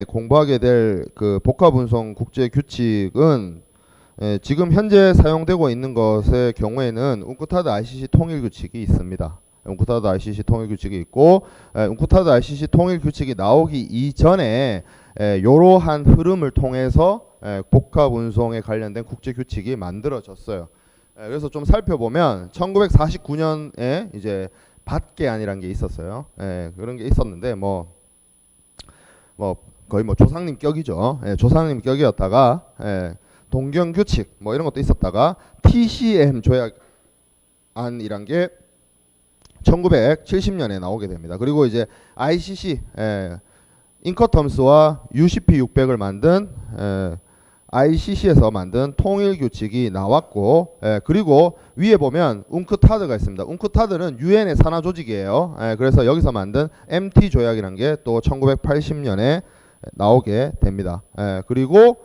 공부하게 될 그 복합운송 국제 규칙은 지금 현재 사용되고 있는 것의 경우에는 웅크타드 ICC 통일 규칙이 있습니다. 웅크타드 ICC 통일 규칙이 있고, 웅크타드 ICC 통일 규칙이 나오기 이전에 이러한 흐름을 통해서 복합운송에 관련된 국제 규칙이 만들어졌어요. 그래서 좀 살펴보면 1949년에 이제 밭개안이라는 게 있었어요. 그런 게 있었는데 뭐 거의 뭐 조상님 격이죠. 조상님 격이었다가 동경 규칙 뭐 이런 것도 있었다가 TCM 조약안이란 게 1970년에 나오게 됩니다. 그리고 이제 ICC 인커텀스와 UCP 600을 만든 ICC에서 만든 통일 규칙이 나왔고, 그리고 위에 보면 웅크타드가 있습니다. 웅크타드는 유엔의 산하 조직이에요. 그래서 여기서 만든 MT 조약이라는 게 또 1980년에 나오게 됩니다. 그리고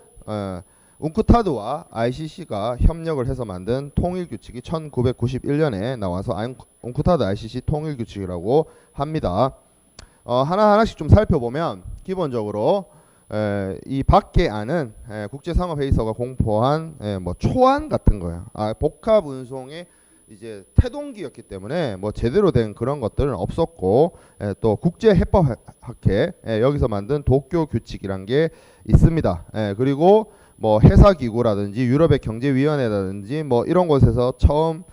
웅크타드와 ICC가 협력을 해서 만든 통일 규칙이 1991년에 나와서 웅크타드 ICC 통일 규칙이라고 합니다. 하나하나씩 좀 살펴보면 기본적으로 이 밖에안은 국제상업회의소가 공포한 뭐 초안 같은 거예요. 복합운송의 이제 태동기였기 때문에 뭐 제대로 된 그런 것들은 없었고, 또 국제해법학회 여기서 만든 도쿄 규칙이란 게 있습니다. 그리고 뭐 해사기구라든지 유럽의 경제위원회라든지 뭐 이런 곳에서 처음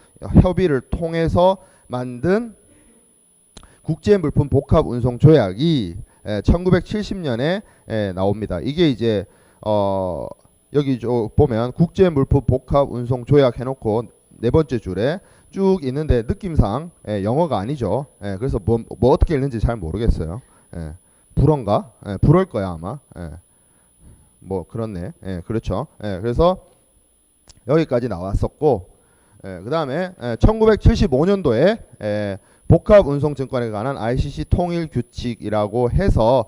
협의를 통해서 만든 국제물품 복합운송 조약이 1970년에 나옵니다. 이게 이제 여기 보면 국제물품 복합운송 조약 해놓고 네 번째 줄에 쭉 있는데 느낌상 영어가 아니죠. 그래서 뭐 어떻게 읽는지 잘 모르겠어요. 불어인가? 불어일 거야 아마. 뭐 그렇네. 그렇죠. 그래서 여기까지 나왔었고, 그 다음에 1975년도에 복합운송증권에 관한 ICC 통일 규칙이라고 해서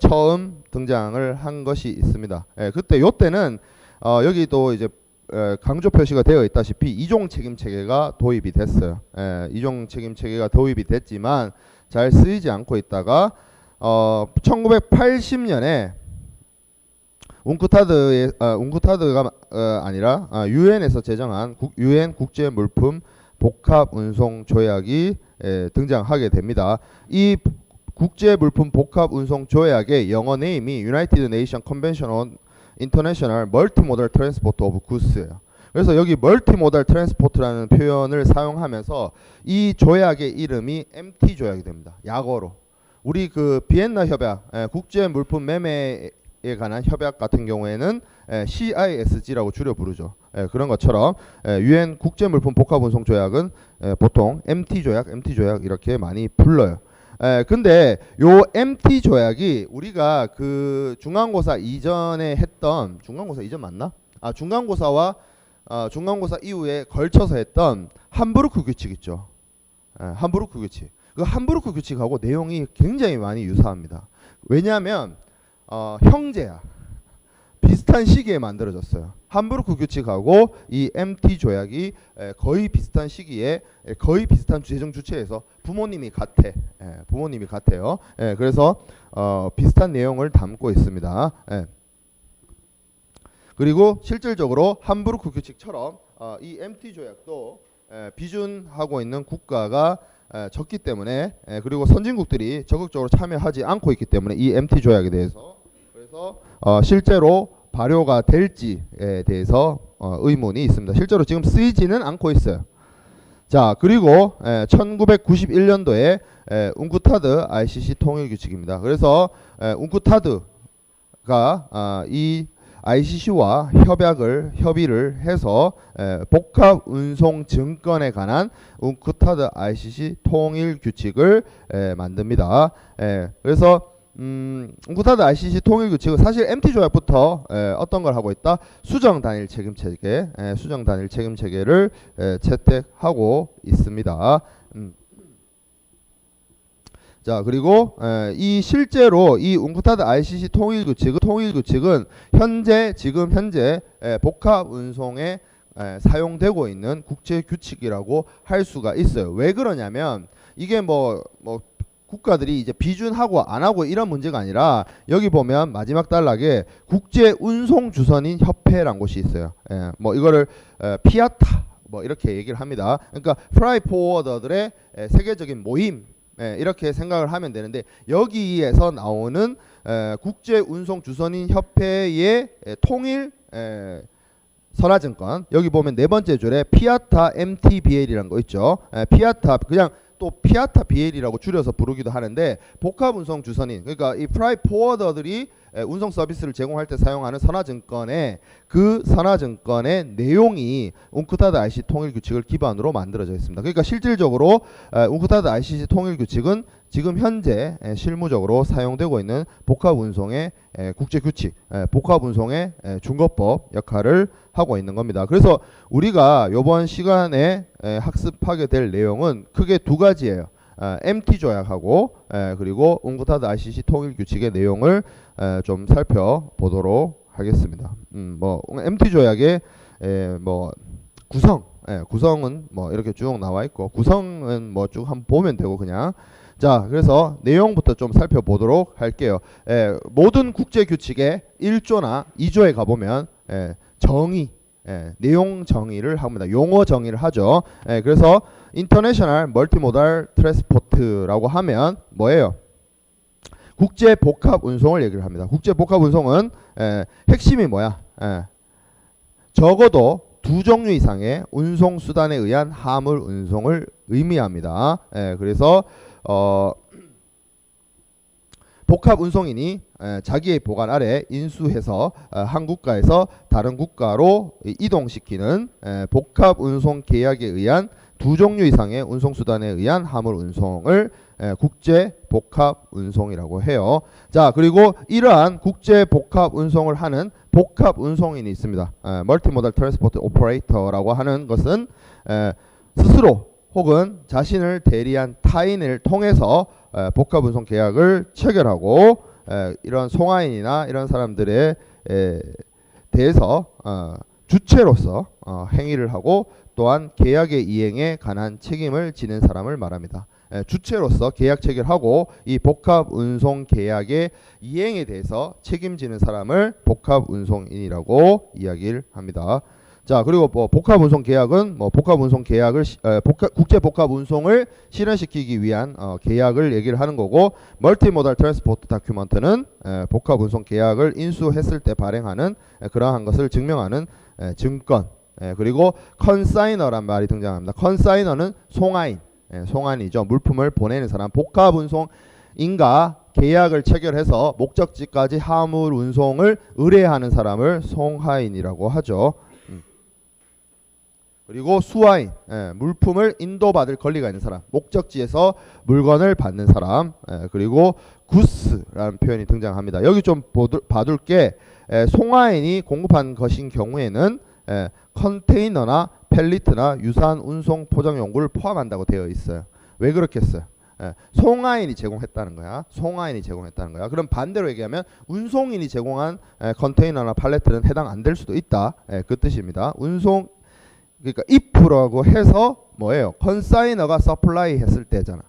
처음 등장을 한 것이 있습니다. 그때 요때는 여기도 이제 강조 표시가 되어 있다시피 이종 책임 체계가 도입이 됐어요. 이종 책임 체계가 도입이 됐지만 잘 쓰이지 않고 있다가 1980년에 웅크타드가 아니라 유엔에서 제정한 유엔 국제물품 복합운송 조약이 등장하게 됩니다. 이 국제물품 복합운송 조약의 영어 네임이 United Nations Convention on International Multimodal Transport of Goods예요. 그래서 여기 멀티모달 트랜스포트라는 표현을 사용하면서 이 조약의 이름이 MT 조약이 됩니다. 약어로. 우리 그 비엔나 협약, 국제물품 매매에 관한 협약 같은 경우에는 CISG라고 줄여 부르죠. 그런 것처럼 유엔 국제물품 복합운송 조약은 보통 MT 조약 이렇게 많이 불러요. 근데 요 MT 조약이 우리가 그 중간고사 이전에 했던, 중간고사 이전 맞나? 중간고사와 중간고사 이후에 걸쳐서 했던 함부르크 규칙 있죠. 함부르크 규칙. 그 함부르크 규칙하고 내용이 굉장히 많이 유사합니다. 왜냐하면 형제야. 비슷한 시기에 만들어졌어요. 함부르크 규칙하고 이 MT 조약이 거의 비슷한 시기에 거의 비슷한 재정 주체에서 부모님이 같아요. 그래서 비슷한 내용을 담고 있습니다. 그리고 실질적으로 함부르크 규칙처럼 이 MT 조약도 비준하고 있는 국가가 적기 때문에, 그리고 선진국들이 적극적으로 참여하지 않고 있기 때문에 이 MT 조약에 대해서 그래서 실제로 발효가 될지에 대해서 의문이 있습니다. 실제로 지금 쓰이지는 않고 있어요. 자, 그리고 1991년도에 웅크타드 ICC 통일 규칙입니다. 그래서 웅크타드가 이 ICC와 협의를 해서 복합운송 증권에 관한 웅크타드 ICC 통일 규칙을 만듭니다. 그래서 웅크타드 ICC 통일 규칙은 사실 MT 조약부터 어떤 걸 하고 있다? 수정 단일 책임 체계를 채택하고 있습니다. 자, 그리고 이 실제로 이 웅크타드 ICC 통일 규칙은 지금 현재 복합 운송에 사용되고 있는 국제 규칙이라고 할 수가 있어요. 왜 그러냐면 이게 뭐 국가들이 이제 비준하고 안 하고 이런 문제가 아니라 여기 보면 마지막 단락에 국제 운송 주선인 협회라는 곳이 있어요. 예, 뭐 이거를 피아타 뭐 이렇게 얘기를 합니다. 그러니까 프라이 포워더들의 세계적인 모임, 이렇게 생각을 하면 되는데 여기에서 나오는 국제 운송 주선인 협회의 통일 선화증권, 여기 보면 네 번째 줄에 피아타 MTBL이라는 거 있죠. 피아타, 그냥 또 피아타 BL이라고 줄여서 부르기도 하는데 복합 운송 주선인, 그러니까 이 프라이 포워더들이 운송 서비스를 제공할 때 사용하는 선화증권의 그 선화증권의 내용이 웅크타드 ICC 통일 규칙을 기반으로 만들어져 있습니다. 그러니까 실질적으로 웅크타드 ICC 통일 규칙은 지금 현재 실무적으로 사용되고 있는 복합 운송의 국제 규칙, 복합 운송의 준거법 역할을 하고 있는 겁니다. 그래서 우리가 이번 시간에 학습하게 될 내용은 크게 두 가지예요. MT 조약하고 그리고 웅크타드 ICC 통일 규칙의 내용을 좀 살펴보도록 하겠습니다. 뭐 MT 조약의 뭐 구성은 뭐 이렇게 쭉 나와 있고, 구성은 뭐 쭉 한번 보면 되고 그냥. 자, 그래서 내용부터 좀 살펴보도록 할게요. 모든 국제 규칙의 1조나 2조에 가보면 정의, 내용 정의를 합니다. 용어 정의를 하죠. 그래서 인터내셔널 멀티모달 트랜스포트라고 하면 뭐예요? 국제 복합 운송을 얘기를 합니다. 국제 복합 운송은 핵심이 뭐야? 적어도 두 종류 이상의 운송 수단에 의한 화물 운송을 의미합니다. 그래서 복합 운송인이 자기의 보관 아래 인수해서 한 국가에서 다른 국가로 이동시키는 복합 운송 계약에 의한 두 종류 이상의 운송 수단에 의한 화물 운송을 국제 복합 운송이라고 해요. 자, 그리고 이러한 국제 복합 운송을 하는 복합 운송인이 있습니다. 멀티모달 트랜스포트 오퍼레이터라고 하는 것은 스스로 혹은 자신을 대리한 타인을 통해서 복합 운송 계약을 체결하고 이런 송화인이나 이런 사람들에 대해서 주체로서 행위를 하고 또한 계약의 이행에 관한 책임을 지는 사람을 말합니다. 주체로서 계약 체결하고 이 복합 운송 계약의 이행에 대해서 책임지는 사람을 복합 운송인이라고 이야기를 합니다. 자, 그리고 뭐 복합 운송 계약은 뭐 복합 운송 계약을 국제 복합 운송을 실현시키기 위한 계약을 얘기를 하는 거고, 멀티모달 트랜스포트 다큐먼트는 복합 운송 계약을 인수했을 때 발행하는 그러한 것을 증명하는 증권. 그리고 컨사이너란 말이 등장합니다. 컨사이너는 송화인, 송환이죠. 물품을 보내는 사람. 복합 운송인과 계약을 체결해서 목적지까지 화물 운송을 의뢰하는 사람을 송화인이라고 하죠. 그리고 수화인, 물품을 인도받을 권리가 있는 사람, 목적지에서 물건을 받는 사람. 그리고 구스라는 표현이 등장합니다. 여기 좀 봐둘 게 송화인이 공급한 것인 경우에는 컨테이너나 펠리트나 유사한 운송 포장 용구를 포함한다고 되어 있어요. 왜 그렇겠어요? 송화인이 제공했다는 거야. 송화인이 제공했다는 거야. 그럼 반대로 얘기하면 운송인이 제공한 컨테이너나 팔레트는 해당 안 될 수도 있다. 그 뜻입니다. 그러니까 if라고 해서 뭐예요? 컨사이너가 서플라이 했을 때잖아.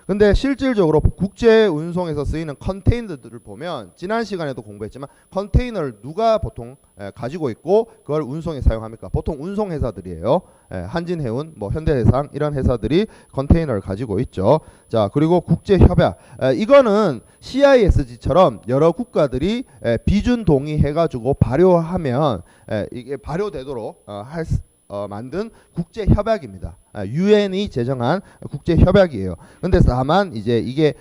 근데 실질적으로 국제 운송에서 쓰이는 컨테이너들을 보면 지난 시간에도 공부했지만 컨테이너를 누가 보통 가지고 있고 그걸 운송에 사용합니까? 보통 운송회사들이에요. 한진해운, 뭐 현대해상 이런 회사들이 컨테이너를 가지고 있죠. 자, 그리고 국제협약, 이거는 CISG처럼 여러 국가들이 비준 동의해가지고 발효하면 이게 발효되도록 만든 국제 협약입니다. 유엔이 제정한 국제 협약이에요. 근데 다만 이제 이게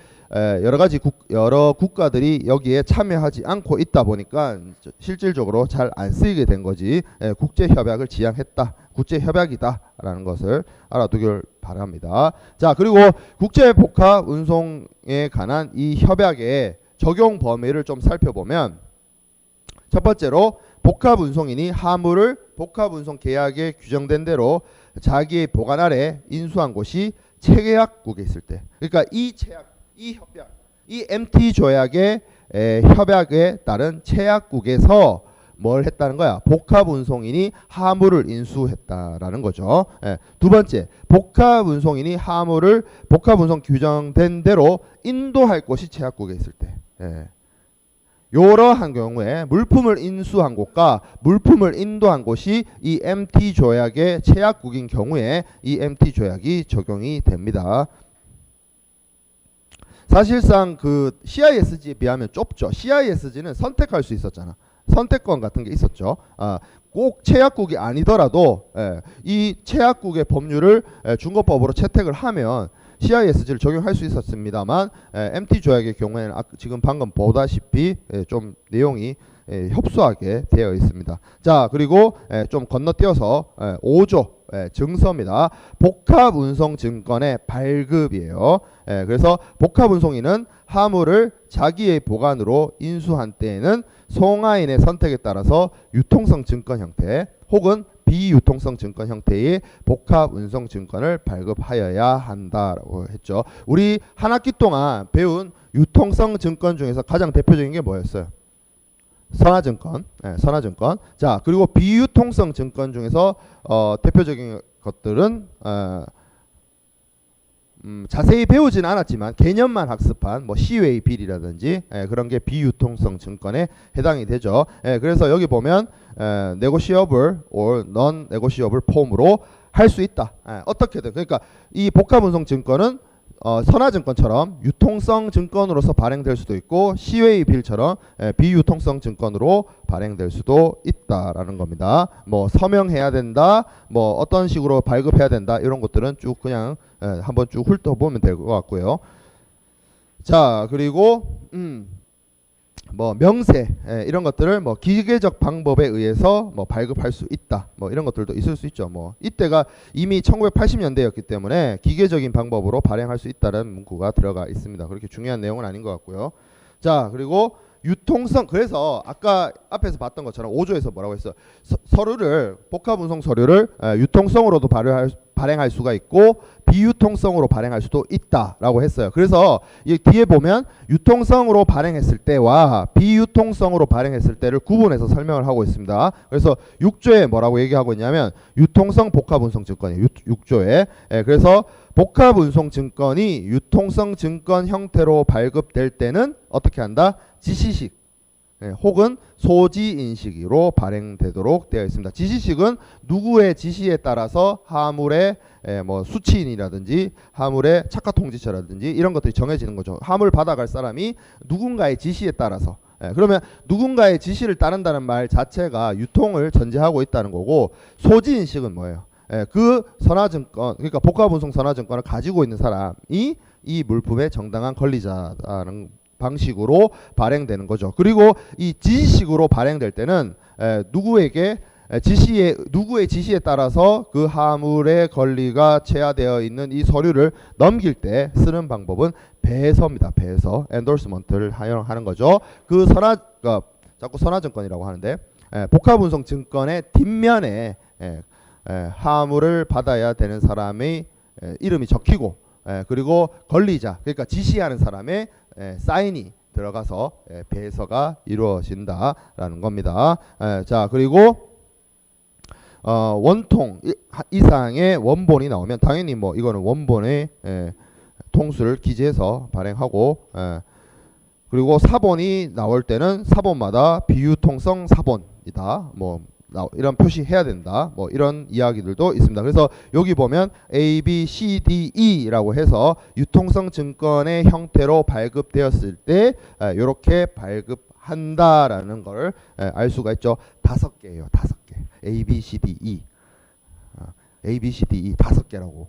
여러 국가들이 여기에 참여하지 않고 있다 보니까 실질적으로 잘 안 쓰이게 된 거지. 국제 협약을 지향했다, 국제 협약이다라는 것을 알아두길 바랍니다. 자, 그리고 국제 복합 운송에 관한 이 협약의 적용 범위를 좀 살펴보면, 첫 번째로 복합 운송인이 화물을 복합 운송 계약에 규정된 대로 자기의 보관 아래 인수한 곳이 체계약국에 있을 때, 그러니까 이 협약, 이 MT 조약의 협약에 따른 체약국에서 뭘 했다는 거야? 복합운송인이 하물을 인수했다라는 거죠. 예. 두 번째, 복합운송인이 하물을 복합운송 규정된 대로 인도할 곳이 제약국에 있을 때. 예. 이러한 경우에 물품을 인수한 곳과 물품을 인도한 곳이 이 MT 조약의 제약국인 경우에 이 MT 조약이 적용이 됩니다. 사실상 그 CISG에 비하면 좁죠. CISG는 선택할 수 있었잖아. 선택권 같은 게 있었죠. 꼭 제약국이 아니더라도 이 제약국의 법률을 중거법으로 채택을 하면 CISG를 적용할 수 있었습니다만 MT 조약의 경우에는 지금 방금 보다시피 좀 내용이 협소하게 되어 있습니다. 자, 그리고 좀 건너뛰어서 5조 증서입니다. 복합운송증권의 발급이에요. 그래서 복합운송인은 화물을 자기의 보관으로 인수한 때에는 송화인의 선택에 따라서 유통성 증권 형태 혹은 비유통성 증권 형태의 복합운송 증권을 발급하여야 한다라고 했죠. 우리 한 학기 동안 배운 유통성 증권 중에서 가장 대표적인 게 뭐였어요? 선화증권. 선화증권. 자, 그리고 비유통성 증권 중에서 대표적인 것들은 자세히 배우진 않았지만 개념만 학습한 뭐 시웨이 빌이라든지 그런 게 비유통성 증권에 해당이 되죠. 그래서 여기 보면 negotiable or non-negotiable 폼으로 할 수 있다. 어떻게든. 그러니까 이 복합운송 증권은 선화증권처럼 유통성 증권으로서 발행될 수도 있고 시웨이 빌처럼 비유통성 증권으로 발행될 수도 있다라는 겁니다. 뭐 서명해야 된다, 뭐 어떤 식으로 발급해야 된다 이런 것들은 쭉 그냥 한번 쭉 훑어보면 될 것 같고요. 자, 그리고 뭐 명세 이런 것들을 뭐 기계적 방법에 의해서 뭐 발급할 수 있다. 뭐 이런 것들도 있을 수 있죠. 뭐 이때가 이미 1980년대였기 때문에 기계적인 방법으로 발행할 수 있다는 문구가 들어가 있습니다. 그렇게 중요한 내용은 아닌 것 같고요. 자, 그리고 유통성, 그래서 아까 앞에서 봤던 것처럼 5조에서 뭐라고 했어요? 서류를 복합운송 서류를 유통성으로도 발행할 수가 있고 비유통성으로 발행할 수도 있다라고 했어요. 그래서 이 뒤에 보면 유통성으로 발행했을 때와 비유통성으로 발행했을 때를 구분해서 설명을 하고 있습니다. 그래서 6조에 뭐라고 얘기하고 있냐면 유통성 복합운송 증권이에요. 6조에. 그래서 복합운송 증권이 유통성 증권 형태로 발급될 때는 어떻게 한다? 지시식 혹은 소지인식으로 발행되도록 되어 있습니다. 지시식은 누구의 지시에 따라서 화물의 뭐 수취인이라든지 화물의 착화통지처라든지 이런 것들이 정해지는 거죠. 화물 받아갈 사람이 누군가의 지시에 따라서. 그러면 누군가의 지시를 따른다는 말 자체가 유통을 전제하고 있다는 거고, 소지인식은 뭐예요? 그 선화증권, 그러니까 복합운송 선화증권을 가지고 있는 사람이 이 물품의 정당한 권리자라는 방식으로 발행되는 거죠. 그리고 이 지시식으로 발행될 때는 누구의 지시에 따라서 그 화물의 권리가 체화되어 있는 이 서류를 넘길 때 쓰는 방법은 배서입니다. 배서, endorsement를 하는 거죠. 그 자꾸 선화증권이라고 하는데 복합운송 증권의 뒷면에 화물을 받아야 되는 사람의 이름이 적히고 그리고 권리자, 그러니까 지시하는 사람의 사인이 들어가서 배서가 이루어진다라는 겁니다. 자, 그리고 원통 이상의 원본이 나오면 당연히 뭐 이거는 원본의 통수를 기재해서 발행하고, 그리고 사본이 나올 때는 사본마다 비유통성 사본이다. 뭐 이런 표시해야 된다. 뭐 이런 이야기들도 있습니다. 그래서 여기 보면 A, B, C, D, E라고 해서 유통성 증권의 형태로 발급되었을 때 이렇게 발급한다라는 걸 알 수가 있죠. 5개예요. 5개. A, B, C, D, E. A, B, C, D, E 5개라고.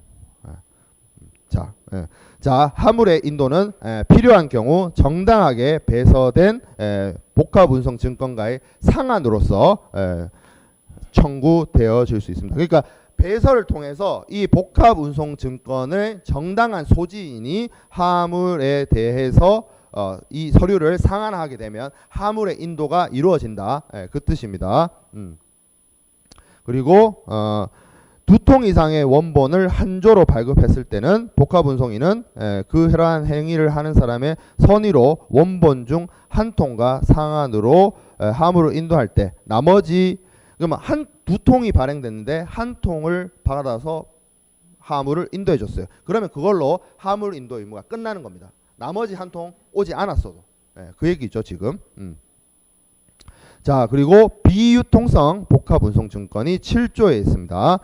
자, 화물의 인도는 필요한 경우 정당하게 배서된 복합운송 증권가의 상한으로서 청구되어질 수 있습니다. 그러니까 배서를 통해서 이 복합운송 증권을 정당한 소지인이 화물에 대해서 이 서류를 상환하게 되면 화물의 인도가 이루어진다. 그 뜻입니다. 그리고 두 통 이상의 원본을 한 조로 발급했을 때는 복합운송인은 그러한 행위를 하는 사람의 선의로 원본 중 한 통과 상한으로 화물을 인도할 때 나머지 그러면 두 통이 발행됐는데 한 통을 받아서 화물을 인도해 줬어요. 그러면 그걸로 화물 인도 의무가 끝나는 겁니다. 나머지 한 통 오지 않았어도 그 얘기죠 지금. 자, 그리고 비유통성 복합운송증권이 7조에 있습니다.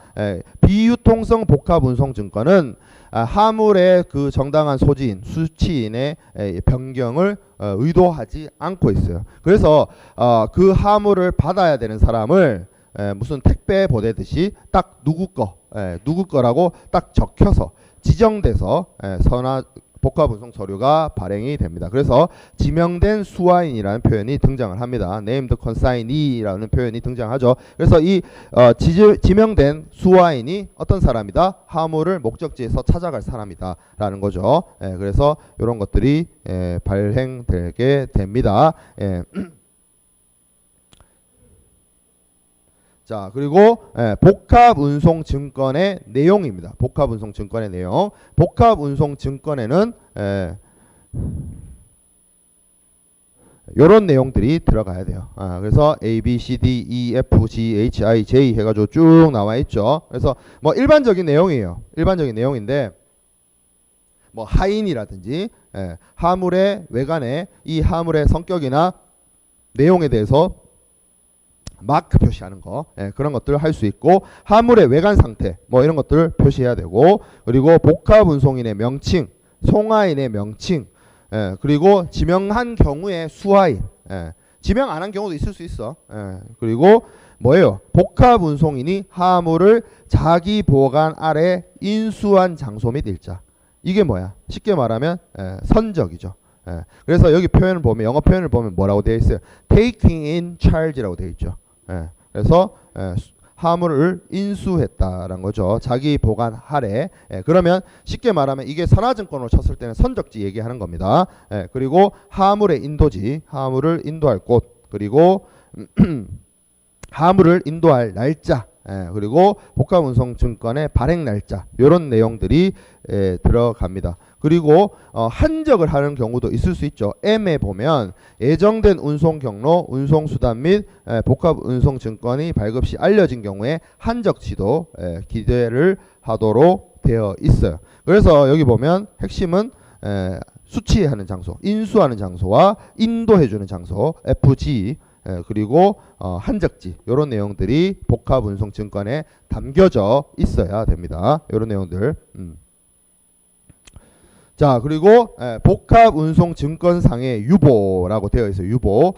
비유통성 복합운송증권은 화물의 그 정당한 소지인, 수취인의 변경을 의도하지 않고 있어요. 그래서 그 화물을 받아야 되는 사람을 무슨 택배 보내듯이 딱 누구 거라고 딱 적혀서 지정돼서 복합운송 서류가 발행이 됩니다. 그래서 지명된 수화인이라는 표현이 등장을 합니다. Named Consignee라는 표현이 등장하죠. 그래서 이 지명된 수화인이 어떤 사람이다? 화물을 목적지에서 찾아갈 사람이다 라는 거죠. 그래서 이런 것들이 발행되게 됩니다. 자, 그리고 복합운송증권의 내용입니다. 복합운송증권의 내용. 복합운송증권에는 이런 내용들이 들어가야 돼요. 그래서 A, B, C, D, E, F, G, H, I, J 해가지고 쭉 나와 있죠. 그래서 뭐 일반적인 내용이에요. 일반적인 내용인데 뭐 하인이라든지 화물의 외관에 이 화물의 성격이나 내용에 대해서 마크 표시하는 거 그런 것들을 할 수 있고 화물의 외관 상태 뭐 이런 것들을 표시해야 되고 그리고 복합운송인의 명칭, 송화인의 명칭 그리고 지명한 경우에 수화인 지명 안 한 경우도 있을 수 있어. 그리고 뭐예요? 복합운송인이 화물을 자기 보관 아래 인수한 장소 및 일자. 이게 뭐야? 쉽게 말하면 선적이죠. 그래서 여기 표현을 보면 영어 표현을 보면 뭐라고 되어 있어요? Taking in charge라고 되어 있죠. 그래서 화물을 인수했다라는 거죠. 자기 보관 하래. 그러면 쉽게 말하면 이게 선화증권으로 쳤을 때는 선적지 얘기하는 겁니다. 그리고 화물의 인도지, 화물을 인도할 곳, 그리고 화물을 인도할 날짜, 그리고 복합운송증권의 발행 날짜 이런 내용들이 들어갑니다. 그리고 한적을 하는 경우도 있을 수 있죠. M에 보면 예정된 운송 경로, 운송 수단 및 복합운송증권이 발급 시 알려진 경우에 한적지도 기재를 하도록 되어 있어요. 그래서 여기 보면 핵심은 수취하는 장소, 인수하는 장소와 인도해주는 장소 FG 그리고 한적지 이런 내용들이 복합운송증권에 담겨져 있어야 됩니다. 이런 내용들. 자, 그리고 복합운송증권상의 유보라고 되어 있어요. 유보.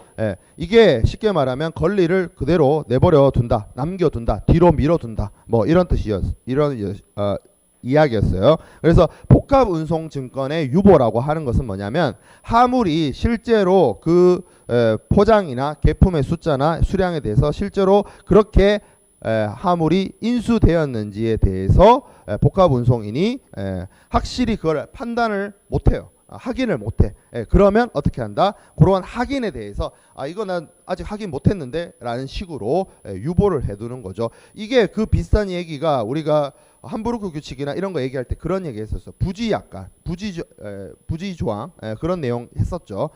이게 쉽게 말하면 권리를 그대로 내버려 둔다, 남겨둔다, 뒤로 밀어둔다, 뭐 이런 이런 이야기였어요. 그래서 복합운송증권의 유보라고 하는 것은 뭐냐면 화물이 실제로 그 포장이나 계품의 숫자나 수량에 대해서 실제로 그렇게 화물이 인수되었는지에 대해서 복합운송인이 확실히 그걸 판단을 못해요. 확인을 못해. 그러면 어떻게 한다? 그러한 확인에 대해서 이거 난 아직 확인 못했는데 라는 식으로 유보를 해두는 거죠. 이게 그 비슷한 얘기가 우리가 함부르크 규칙이나 이런 거 얘기할 때 그런 얘기 했었어. 부지 조항 그런 내용 했었죠.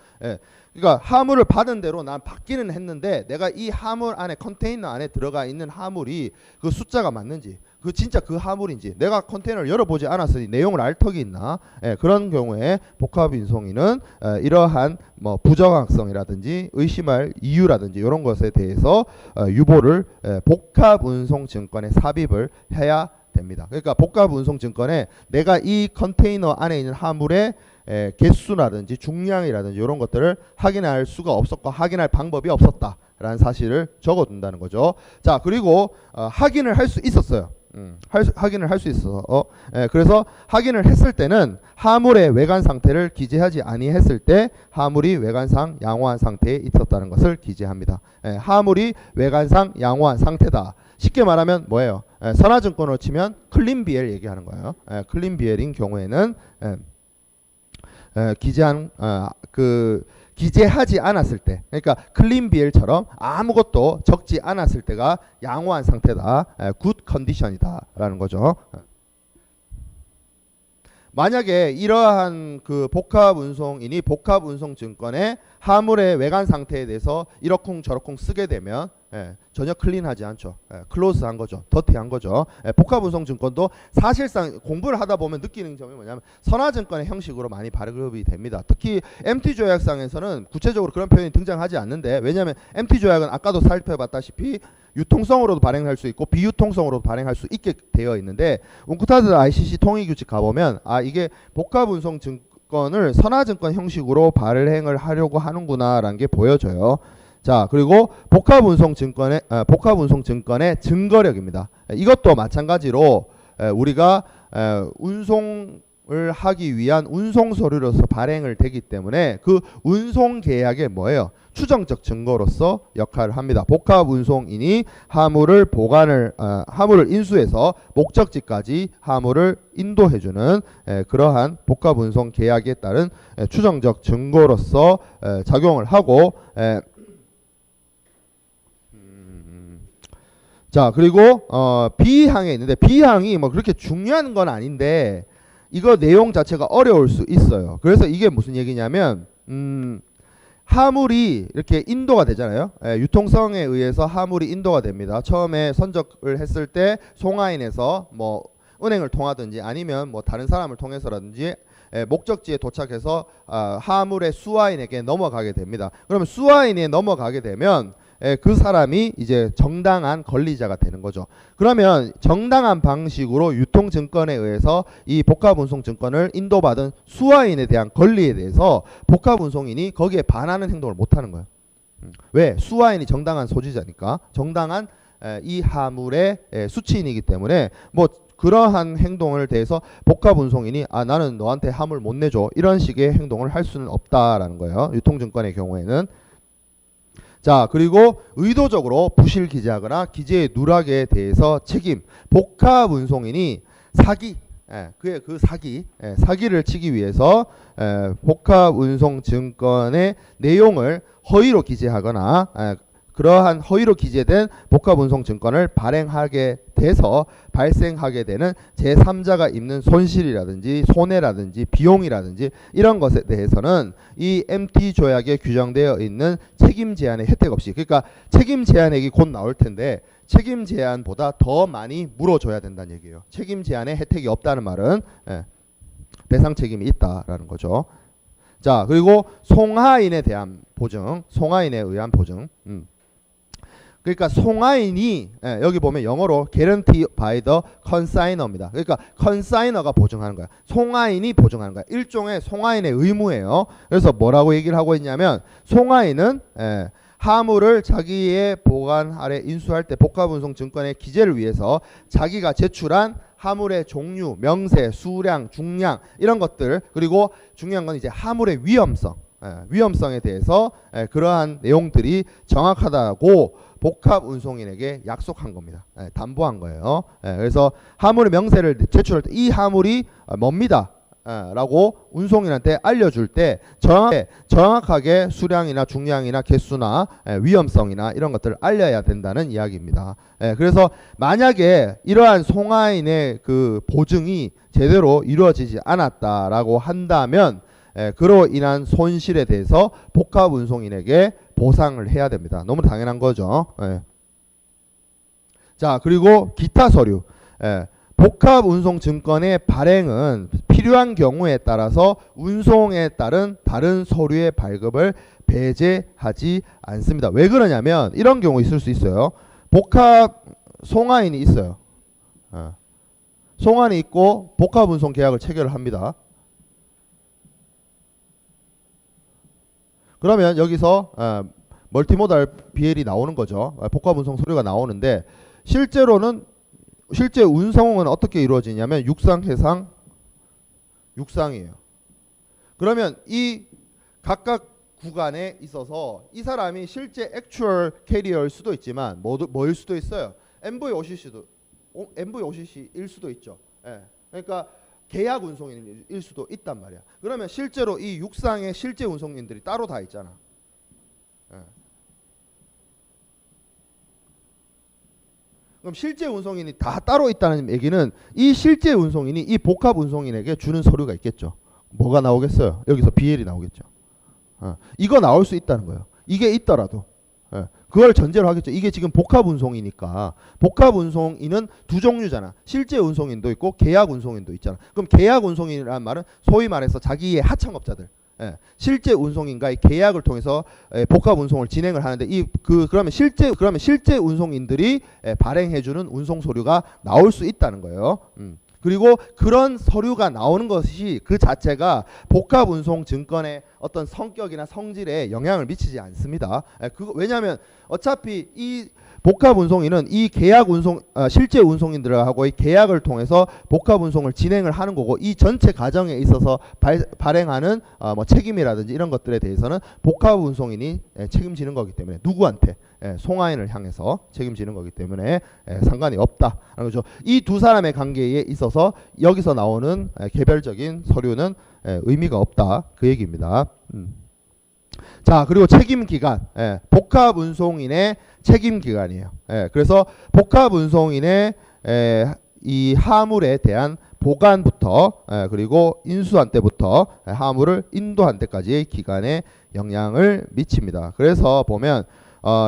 그러니까 화물을 받은 대로 난 받기는 했는데 내가 이 화물 안에 컨테이너 안에 들어가 있는 화물이 그 숫자가 맞는지 그 진짜 그 화물인지 내가 컨테이너를 열어보지 않았으니 내용을 알 턱이 있나 그런 경우에 복합운송인은 이러한 뭐 부정확성이라든지 의심할 이유라든지 이런 것에 대해서 유보를 복합운송증권에 삽입을 해야 됩니다. 그러니까 복합운송증권에 내가 이 컨테이너 안에 있는 화물의 개수라든지 중량이라든지 이런 것들을 확인할 수가 없었고 확인할 방법이 없었다라는 사실을 적어둔다는 거죠. 자, 그리고 확인을 할 수 있었어요. 확인을 할 수 있어. 그래서 확인을 했을 때는 화물의 외관 상태를 기재하지 아니했을 때 화물이 외관상 양호한 상태에 있었다는 것을 기재합니다. 화물이 외관상 양호한 상태다. 쉽게 말하면 뭐예요? 선화증권으로 치면 클린 비엘 얘기하는 거예요. 클린 비엘인 경우에는 기재한 그 기재하지 않았을 때, 그러니까 클린 BL처럼 아무것도 적지 않았을 때가 양호한 상태다, 굿 컨디션이다라는 거죠. 만약에 이러한 그 복합운송인이 복합운송증권의 화물의 외관 상태에 대해서 이러쿵저러쿵 쓰게 되면 전혀 클린하지 않죠. 클로즈한 거죠. 더티한 거죠. 복합운송증권도 사실상 공부를 하다 보면 느끼는 점이 뭐냐면 선화증권의 형식으로 많이 발급이 됩니다. 특히 MT조약상에서는 구체적으로 그런 표현이 등장하지 않는데, 왜냐하면 MT조약은 아까도 살펴봤다시피 유통성으로도 발행할 수 있고 비유통성으로도 발행할 수 있게 되어 있는데, 웅크타드 ICC 통일규칙 가보면 이게 복합운송증권을 선화증권 형식으로 발행을 하려고 하는구나 라는 게 보여져요. 자, 그리고 복합운송증권의 증거력입니다. 이것도 마찬가지로 우리가 운송을 하기 위한 운송서류로서 발행을 되기 때문에 그 운송계약에 뭐예요? 추정적 증거로서 역할을 합니다. 복합운송인이 화물을 인수해서 목적지까지 화물을 인도해주는 그러한 복합운송 계약에 따른 추정적 증거로서 작용을 하고, 자, 그리고 B항에 있는데, B항이 뭐 그렇게 중요한 건 아닌데 이거 내용 자체가 어려울 수 있어요. 그래서 이게 무슨 얘기냐면 화물이 이렇게 인도가 되잖아요. 유통성에 의해서 화물이 인도가 됩니다. 처음에 선적을 했을 때 송화인에서 뭐 은행을 통하든지 아니면 뭐 다른 사람을 통해서라든지 목적지에 도착해서 화물의 수화인에게 넘어가게 됩니다. 그러면 수화인에 넘어가게 되면 그 사람이 이제 정당한 권리자가 되는 거죠. 그러면 정당한 방식으로 유통증권에 의해서 이 복합운송증권을 인도받은 수화인에 대한 권리에 대해서 복합운송인이 거기에 반하는 행동을 못하는 거예요. 왜? 수화인이 정당한 소지자니까, 정당한 이 화물의 수취인이기 때문에 뭐 그러한 행동을 대해서 복합운송인이 나는 너한테 화물 못 내줘, 이런 식의 행동을 할 수는 없다라는 거예요. 유통증권의 경우에는. 자, 그리고 의도적으로 부실 기재하거나 기재의 누락에 대해서 책임, 복합운송인이 사기를 치기 위해서 복합운송증권의 내용을 허위로 기재하거나 그러한 허위로 기재된 복합운송증권을 발행하게 돼서 발생하게 되는 제3자가 입는 손실이라든지 손해라든지 비용이라든지 이런 것에 대해서는 이 MT조약에 규정되어 있는 책임 제한의 혜택 없이, 그러니까 책임 제한액이 곧 나올 텐데 책임 제한보다 더 많이 물어줘야 된다는 얘기예요. 책임 제한의 혜택이 없다는 말은 배상 책임이 있다라는 거죠. 자, 그리고 송화인에 대한 보증, 송화인에 의한 보증. 그러니까 송화인이 여기 보면 영어로 guarantee by the consignor입니다. 그러니까 컨사이너가 보증하는 거야. 송화인이 보증하는 거야. 일종의 송화인의 의무예요. 그래서 뭐라고 얘기를 하고 있냐면, 송화인은 화물을 자기의 보관 아래 인수할 때 복합운송증권의 기재를 위해서 자기가 제출한 화물의 종류, 명세, 수량, 중량 이런 것들, 그리고 중요한 건 이제 화물의 위험성에 대해서 그러한 내용들이 정확하다고 복합운송인에게 약속한 겁니다. 담보한 거예요. 그래서 화물의 명세를 제출할 때 이 화물이 뭡니다 라고 운송인한테 알려줄 때 정확하게 수량이나 중량이나 개수나 위험성이나 이런 것들을 알려야 된다는 이야기입니다. 그래서 만약에 이러한 송화인의 그 보증이 제대로 이루어지지 않았다라고 한다면 그로 인한 손실에 대해서 복합운송인에게 보상을 해야 됩니다. 너무 당연한 거죠. 자, 그리고 기타 서류. 복합운송증권의 발행은 필요한 경우에 따라서 운송에 따른 다른 서류의 발급을 배제하지 않습니다. 왜 그러냐면 이런 경우 있을 수 있어요. 복합 송화인이 있어요. 송화인이 있고 복합운송 계약을 체결을 합니다. 그러면 여기서 멀티모달 BL이 나오는 거죠. 복합운송 서류가 나오는데 실제 운송은 어떻게 이루어지냐면 육상, 해상, 육상이에요. 그러면 이 각각 구간에 있어서 이 사람이 실제 액추얼 캐리어일 수도 있지만 뭐일 수도 있어요. MV OCC일 수도 있죠. 그러니까 계약 운송인일 수도 있단 말이야. 그러면 실제로 이 육상의 실제 운송인들이 따로 다 있잖아. 예. 그럼 실제 운송인이 다 따로 있다는 얘기는 이 실제 운송인이 이 복합 운송인에게 주는 서류가 있겠죠. 뭐가 나오겠어요? 여기서 BL이 나오겠죠. 이거 나올 수 있다는 거예요. 이게 있더라도. 그걸 전제로 하겠죠. 이게 지금 복합 운송이니까 복합 운송인은 두 종류잖아. 실제 운송인도 있고 계약 운송인도 있잖아. 그럼 계약 운송인이라는 말은 소위 말해서 자기의 하청업자들, 실제 운송인과의 계약을 통해서 복합 운송을 진행을 하는데 그러면 실제 운송인들이 발행해주는 운송 서류가 나올 수 있다는 거예요. 그리고 그런 서류가 나오는 것이 그 자체가 복합 운송 증권의 어떤 성격이나 성질에 영향을 미치지 않습니다. 왜냐하면 어차피 이 복합 운송인은 이 계약 운송 실제 운송인들하고의 계약을 통해서 복합 운송을 진행을 하는 거고, 이 전체 과정에 있어서 발행하는 뭐 책임이라든지 이런 것들에 대해서는 복합 운송인이 책임지는 거기 때문에 누구한테 송하인을 향해서 책임지는 거기 때문에 상관이 없다. 그렇죠. 이 두 사람의 관계에 있어서 여기서 나오는 개별적인 서류는 의미가 없다. 그 얘기입니다. 자, 그리고 책임 기간. 복합 운송인의 책임 기간이에요. 그래서 복합 운송인의 이 화물에 대한 보관부터 그리고 인수한 때부터 화물을 인도한 때까지의 기간에 영향을 미칩니다. 그래서 보면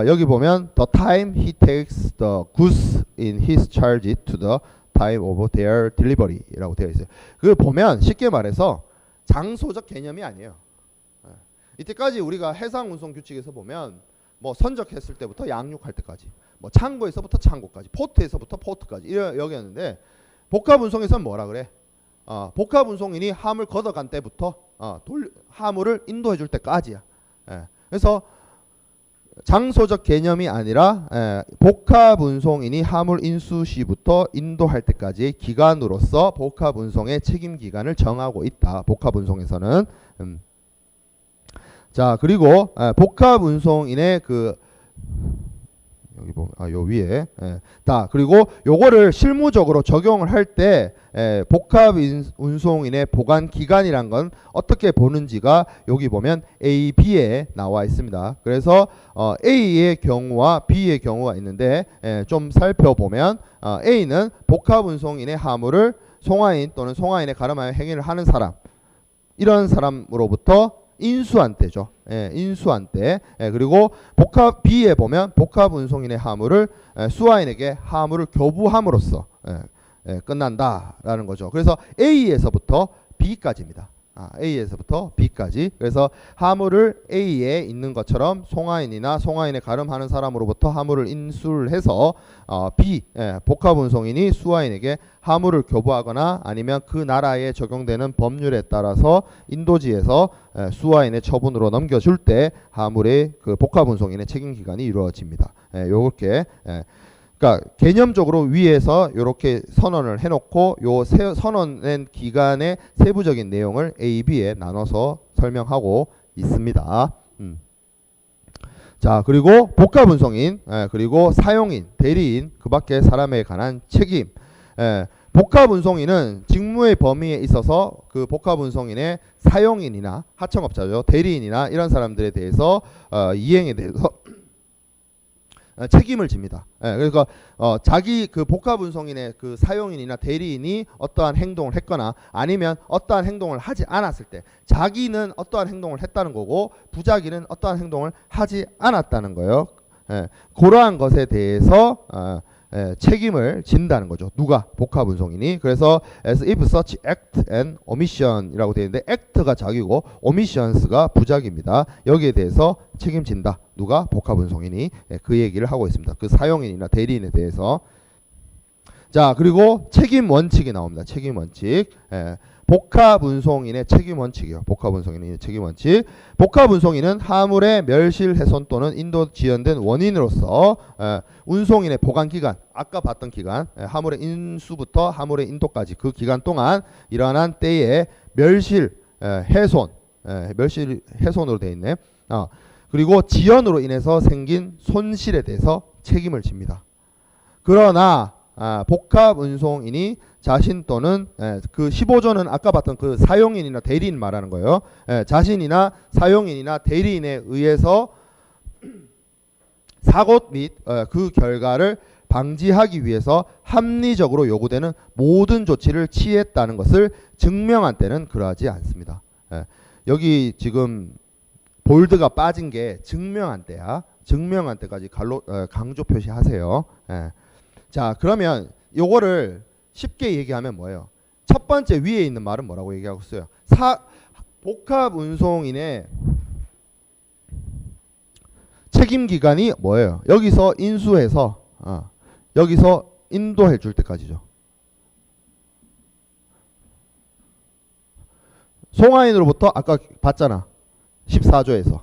여기 보면 the time he takes the goods in his charge to the time of their delivery라고 되어 있어요. 그 보면 쉽게 말해서 장소적 개념이 아니에요. 이때까지 우리가 해상 운송 규칙에서 보면 뭐 선적했을 때부터 양육할 때까지, 뭐 창고에서부터 창고까지, 포트에서부터 포트까지 여기였는데, 복합 운송에서는 뭐라 그래? 복합 운송인이 화물 걷어간 때부터 화물을 인도해 줄 때까지야. 그래서 장소적 개념이 아니라 복합 운송인이 화물 인수 시부터 인도할 때까지의 기간으로서 복합 운송의 책임 기간을 정하고 있다. 복합 운송에서는. 자, 그리고 복합 운송인의 여기 보면 요 위에 그리고 요거를 실무적으로 적용을 할 때 복합 운송인의 보관 기간이란 건 어떻게 보는지가 여기 보면 A, B에 나와 있습니다. 그래서 A의 경우와 B의 경우가 있는데 좀 살펴보면 A는 복합 운송인의 화물을 송화인 또는 송화인에 가름하여 행위를 하는 사람, 이런 사람으로부터 인수한 때죠. 인수한 때. 그리고 B에 보면 복합 운송인의 화물을 수화인에게 화물을 교부함으로써 끝난다라는 거죠. 그래서 A에서부터 B까지입니다. A에서부터 B까지. 그래서 화물을 A에 있는 것처럼 송화인이나 송화인에 가름하는 사람으로부터 화물을 인수를 해서 B, 복합 운송인이 수화인에게 화물을 교부하거나 아니면 그 나라에 적용되는 법률에 따라서 인도지에서 수화인의 처분으로 넘겨줄 때 화물의 그 복합 운송인의 책임 기간이 이루어집니다. 요렇게 그러니까 개념적으로 위에서 이렇게 선언을 해놓고 요 선언된 기간의 세부적인 내용을 A, B에 나눠서 설명하고 있습니다. 자, 그리고 복합 운송인, 그리고 사용인, 대리인, 그 밖의 사람에 관한 책임. 복합 운송인은 직무의 범위에 있어서 그 복합 운송인의 사용인이나 하청업자죠, 대리인이나 이런 사람들에 대해서 이행에 대해서 책임을 집니다. 그러니까 자기 그 복합 운송인의 그 사용인이나 대리인이 어떠한 행동을 했거나 아니면 어떠한 행동을 하지 않았을 때 자기는 어떠한 행동을 했다는 거고 부자기는 어떠한 행동을 하지 않았다는 거예요. 그러한 것에 대해서 책임을 진다는 거죠. 누가? 복합 운송인이. 그래서 as if such act and omission이라고 되어 있는데 act가 자기고 omissions가 부작입니다. 여기에 대해서 책임진다. 누가? 복합 운송인이. 그 얘기를 하고 있습니다. 그 사용인이나 대리인에 대해서. 자, 그리고 책임 원칙이 나옵니다. 책임 원칙. 복합 운송인의 책임 원칙이요. 복합 운송인의 책임 원칙. 복합 운송인은 화물의 멸실, 훼손 또는 인도 지연된 원인으로서 운송인의 보관 기간, 아까 봤던 기간, 화물의 인수부터 화물의 인도까지 그 기간 동안 일어난 때의 멸실, 훼손, 멸실 훼손으로 되어 있네. 그리고 지연으로 인해서 생긴 손실에 대해서 책임을 집니다. 그러나 복합 운송인이 자신 또는 그 15조는 아까 봤던 그 사용인이나 대리인 말하는 거예요. 자신이나 사용인이나 대리인에 의해서 사고 및 그 결과를 방지하기 위해서 합리적으로 요구되는 모든 조치를 취했다는 것을 증명한 때는 그러하지 않습니다. 여기 지금 볼드가 빠진 게 증명한 때야. 증명한 때까지 강조 표시하세요. 자, 그러면 요거를 쉽게 얘기하면 뭐예요? 첫 번째 위에 있는 말은 뭐라고 얘기하고 있어요? 복합 운송인의 책임 기간이 뭐예요? 여기서 인수해서 여기서 인도해 줄 때까지죠. 송하인으로부터 아까 봤잖아. 14조에서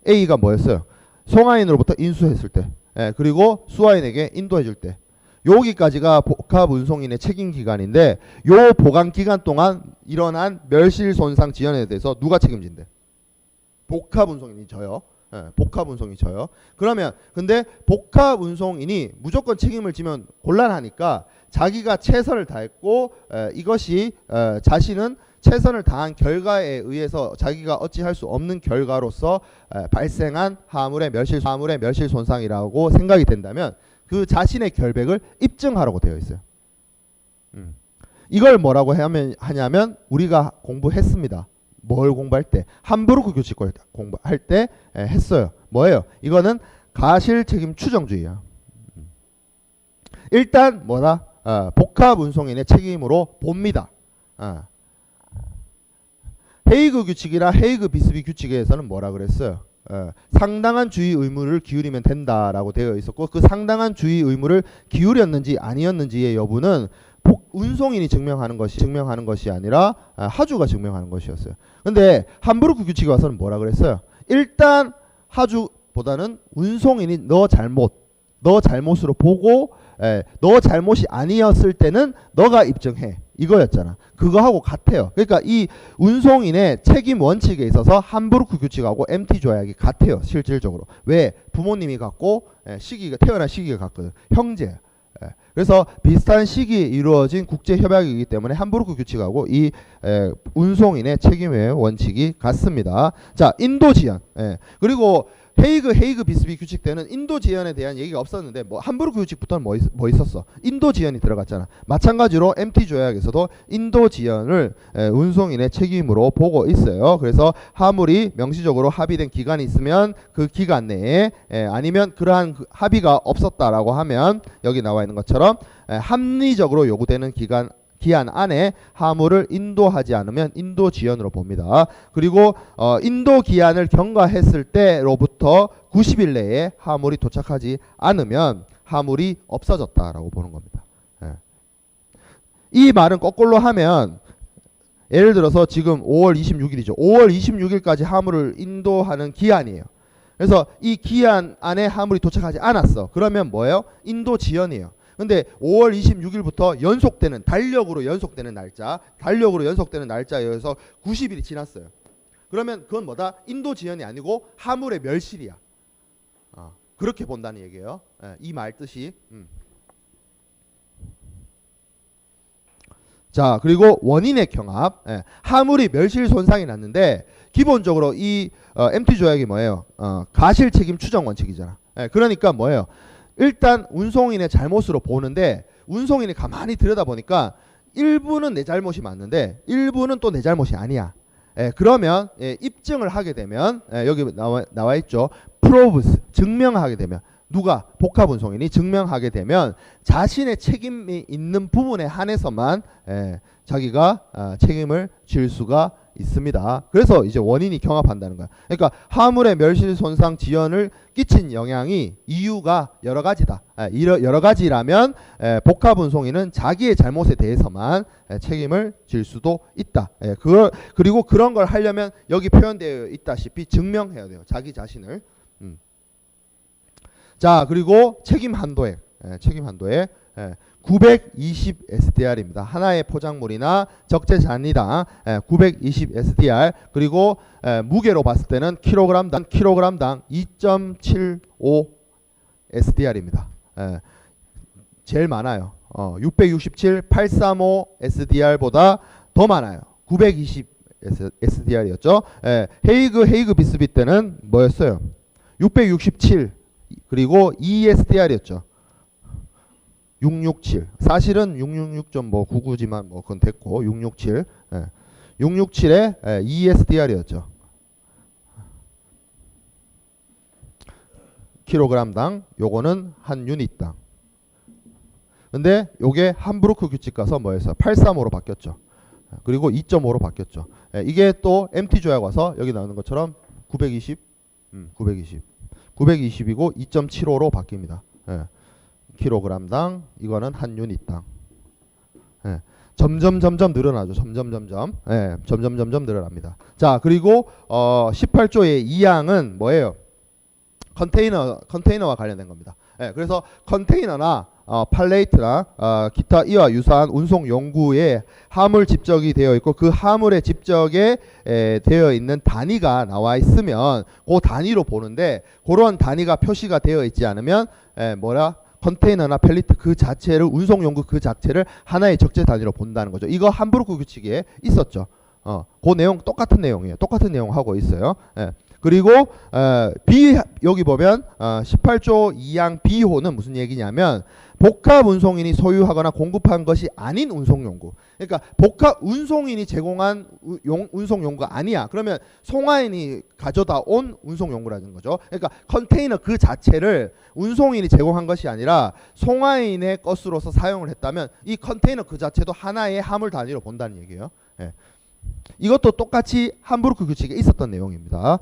A가 뭐였어요? 송하인으로부터 인수했을 때, 그리고 수하인에게 인도해 줄 때, 여기까지가 복합 운송인의 책임 기간인데, 요 보관 기간 동안 일어난 멸실 손상 지연에 대해서 누가 책임진대? 복합 운송인이 져요. 복합 운송인이 져요. 그러면 근데 복합 운송인이 무조건 책임을 지면 곤란하니까 자기가 최선을 다했고 이것이 자신은 최선을 다한 결과에 의해서 자기가 어찌할 수 없는 결과로서 발생한 하물의 멸실 손상이라고 생각이 된다면 그 자신의 결백을 입증하라고 되어 있어요. 이걸 뭐라고 하냐면 우리가 공부했습니다. 뭘 공부할 때? 함부르크 규칙 공부할 때 했어요. 뭐예요? 이거는 가실 책임 추정주의야. 일단 뭐다? 복합 운송인의 책임으로 봅니다. 헤이그 규칙이나 헤이그 비스비 규칙에서는 뭐라 그랬어요? 상당한 주의 의무를 기울이면 된다라고 되어 있었고, 그 상당한 주의 의무를 기울였는지 아니었는지의 여부는 운송인이 증명하는 것이 아니라 하주가 증명하는 것이었어요. 근데 함부르크 규칙에 와서는 뭐라 그랬어요? 일단 하주보다는 운송인이 너 잘못으로 보고 너 잘못이 아니었을 때는 너가 입증해. 이거였잖아. 그거하고 같아요. 그러니까 이 운송인의 책임 원칙에 있어서 함부르크 규칙하고 MT 조약이 같아요. 실질적으로. 왜? 부모님이 같고 태어난 시기가 같거든. 형제야. 그래서 비슷한 시기에 이루어진 국제 협약이기 때문에 함부르크 규칙하고 이 운송인의 책임의 원칙이 같습니다. 자, 인도 지연. 그리고 헤이그 비스비 규칙 때는 인도 지연에 대한 얘기가 없었는데 뭐 함부르크 규칙부터는 뭐 있었어? 인도 지연이 들어갔잖아. 마찬가지로 MT 조약에서도 인도 지연을 운송인의 책임으로 보고 있어요. 그래서 하물이 명시적으로 합의된 기간이 있으면 그 기간 내에 아니면 그러한 합의가 없었다라고 하면 여기 나와 있는 것처럼 합리적으로 요구되는 기한 안에 하물을 인도하지 않으면 인도 지연으로 봅니다. 그리고 인도 기한을 경과했을 때로부터 90일 내에 하물이 도착하지 않으면 하물이 없어졌다라고 보는 겁니다. 이 말은 거꾸로 하면 예를 들어서 지금 5월 26일이죠. 5월 26일까지 하물을 인도하는 기한이에요. 그래서 이 기한 안에 하물이 도착하지 않았어. 그러면 뭐예요? 인도 지연이에요. 근데 5월 26일부터 달력으로 연속되는 날짜에 의해서 90일이 지났어요. 그러면 그건 뭐다? 인도 지연이 아니고 하물의 멸실이야. 그렇게 본다는 얘기예요. 이 말 뜻이. 자, 그리고 원인의 경합. 하물이 멸실 손상이 났는데 기본적으로 이 MT 조약이 뭐예요? 가실 책임 추정 원칙이잖아. 그러니까 뭐예요? 일단 운송인의 잘못으로 보는데 운송인이 가만히 들여다보니까 일부는 내 잘못이 맞는데 일부는 또 내 잘못이 아니야. 그러면 입증을 하게 되면 여기 나와 있죠. 프로브스 증명하게 되면 누가? 복합 운송인이 증명하게 되면 자신의 책임이 있는 부분에 한해서만 자기가 책임을 질 수가 있습니다. 그래서 이제 원인이 경합한다는 거야. 그러니까 하물의 멸실 손상 지연을 끼친 영향이 이유가 여러 가지다. 여러 가지라면 복합 운송인은 자기의 잘못에 대해서만 책임을 질 수도 있다. 그리고 그런 걸 하려면 여기 표현되어 있다시피 증명해야 돼요. 자기 자신을. 자, 그리고 책임 한도액. 920 SDR입니다. 하나의 포장물이나 적재 잔이당 920 SDR, 그리고 무게로 봤을 때는 킬로그램당 2.75 SDR입니다. 제일 많아요. 667, 835 SDR보다 더 많아요. 920 SDR이었죠. 헤이그 비스비 때는 뭐였어요? 667 그리고 2 SDR이었죠. 667 사실은 666.99지만 뭐 그건 됐고 667 667에 2 SDR이었죠. 킬로그램당 요거는 한 유닛당. 근데 요게 함부르크 규칙 가서 뭐였어요? 835로 바뀌었죠. 그리고 2.5로 바뀌었죠. 이게 또 MT 조약 와서 여기 나오는 것처럼 920 920이고 2.75로 바뀝니다. 킬로그램당 이거는 한 유닛당. 점점 늘어나죠. 점점 늘어납니다. 자, 그리고 18조의 2항은 뭐예요? 컨테이너와 관련된 겁니다. 그래서 컨테이너나 팔레이트나 기타 이와 유사한 운송 용구에 하물 집적이 되어 있고 그 하물의 집적에 되어 있는 단위가 나와 있으면 그 단위로 보는데 그런 단위가 표시가 되어 있지 않으면 컨테이너나 펠리트 그 자체를 운송 용구 그 자체를 하나의 적재 단위로 본다는 거죠. 이거 함부르크 규칙에 있었죠. 그 내용 똑같은 내용이에요. 똑같은 내용 하고 있어요. 그리고 여기 보면 18조 2항 B호는 무슨 얘기냐면 복합 운송인이 소유하거나 공급한 것이 아닌 운송용구. 그러니까 복합 운송인이 제공한 운송용구가 아니야. 그러면 송화인이 가져다 온 운송용구라는 거죠. 그러니까 컨테이너 그 자체를 운송인이 제공한 것이 아니라 송화인의 것으로서 사용을 했다면 이 컨테이너 그 자체도 하나의 화물 단위로 본다는 얘기예요. 이것도 똑같이 함부르크 규칙에 있었던 내용입니다.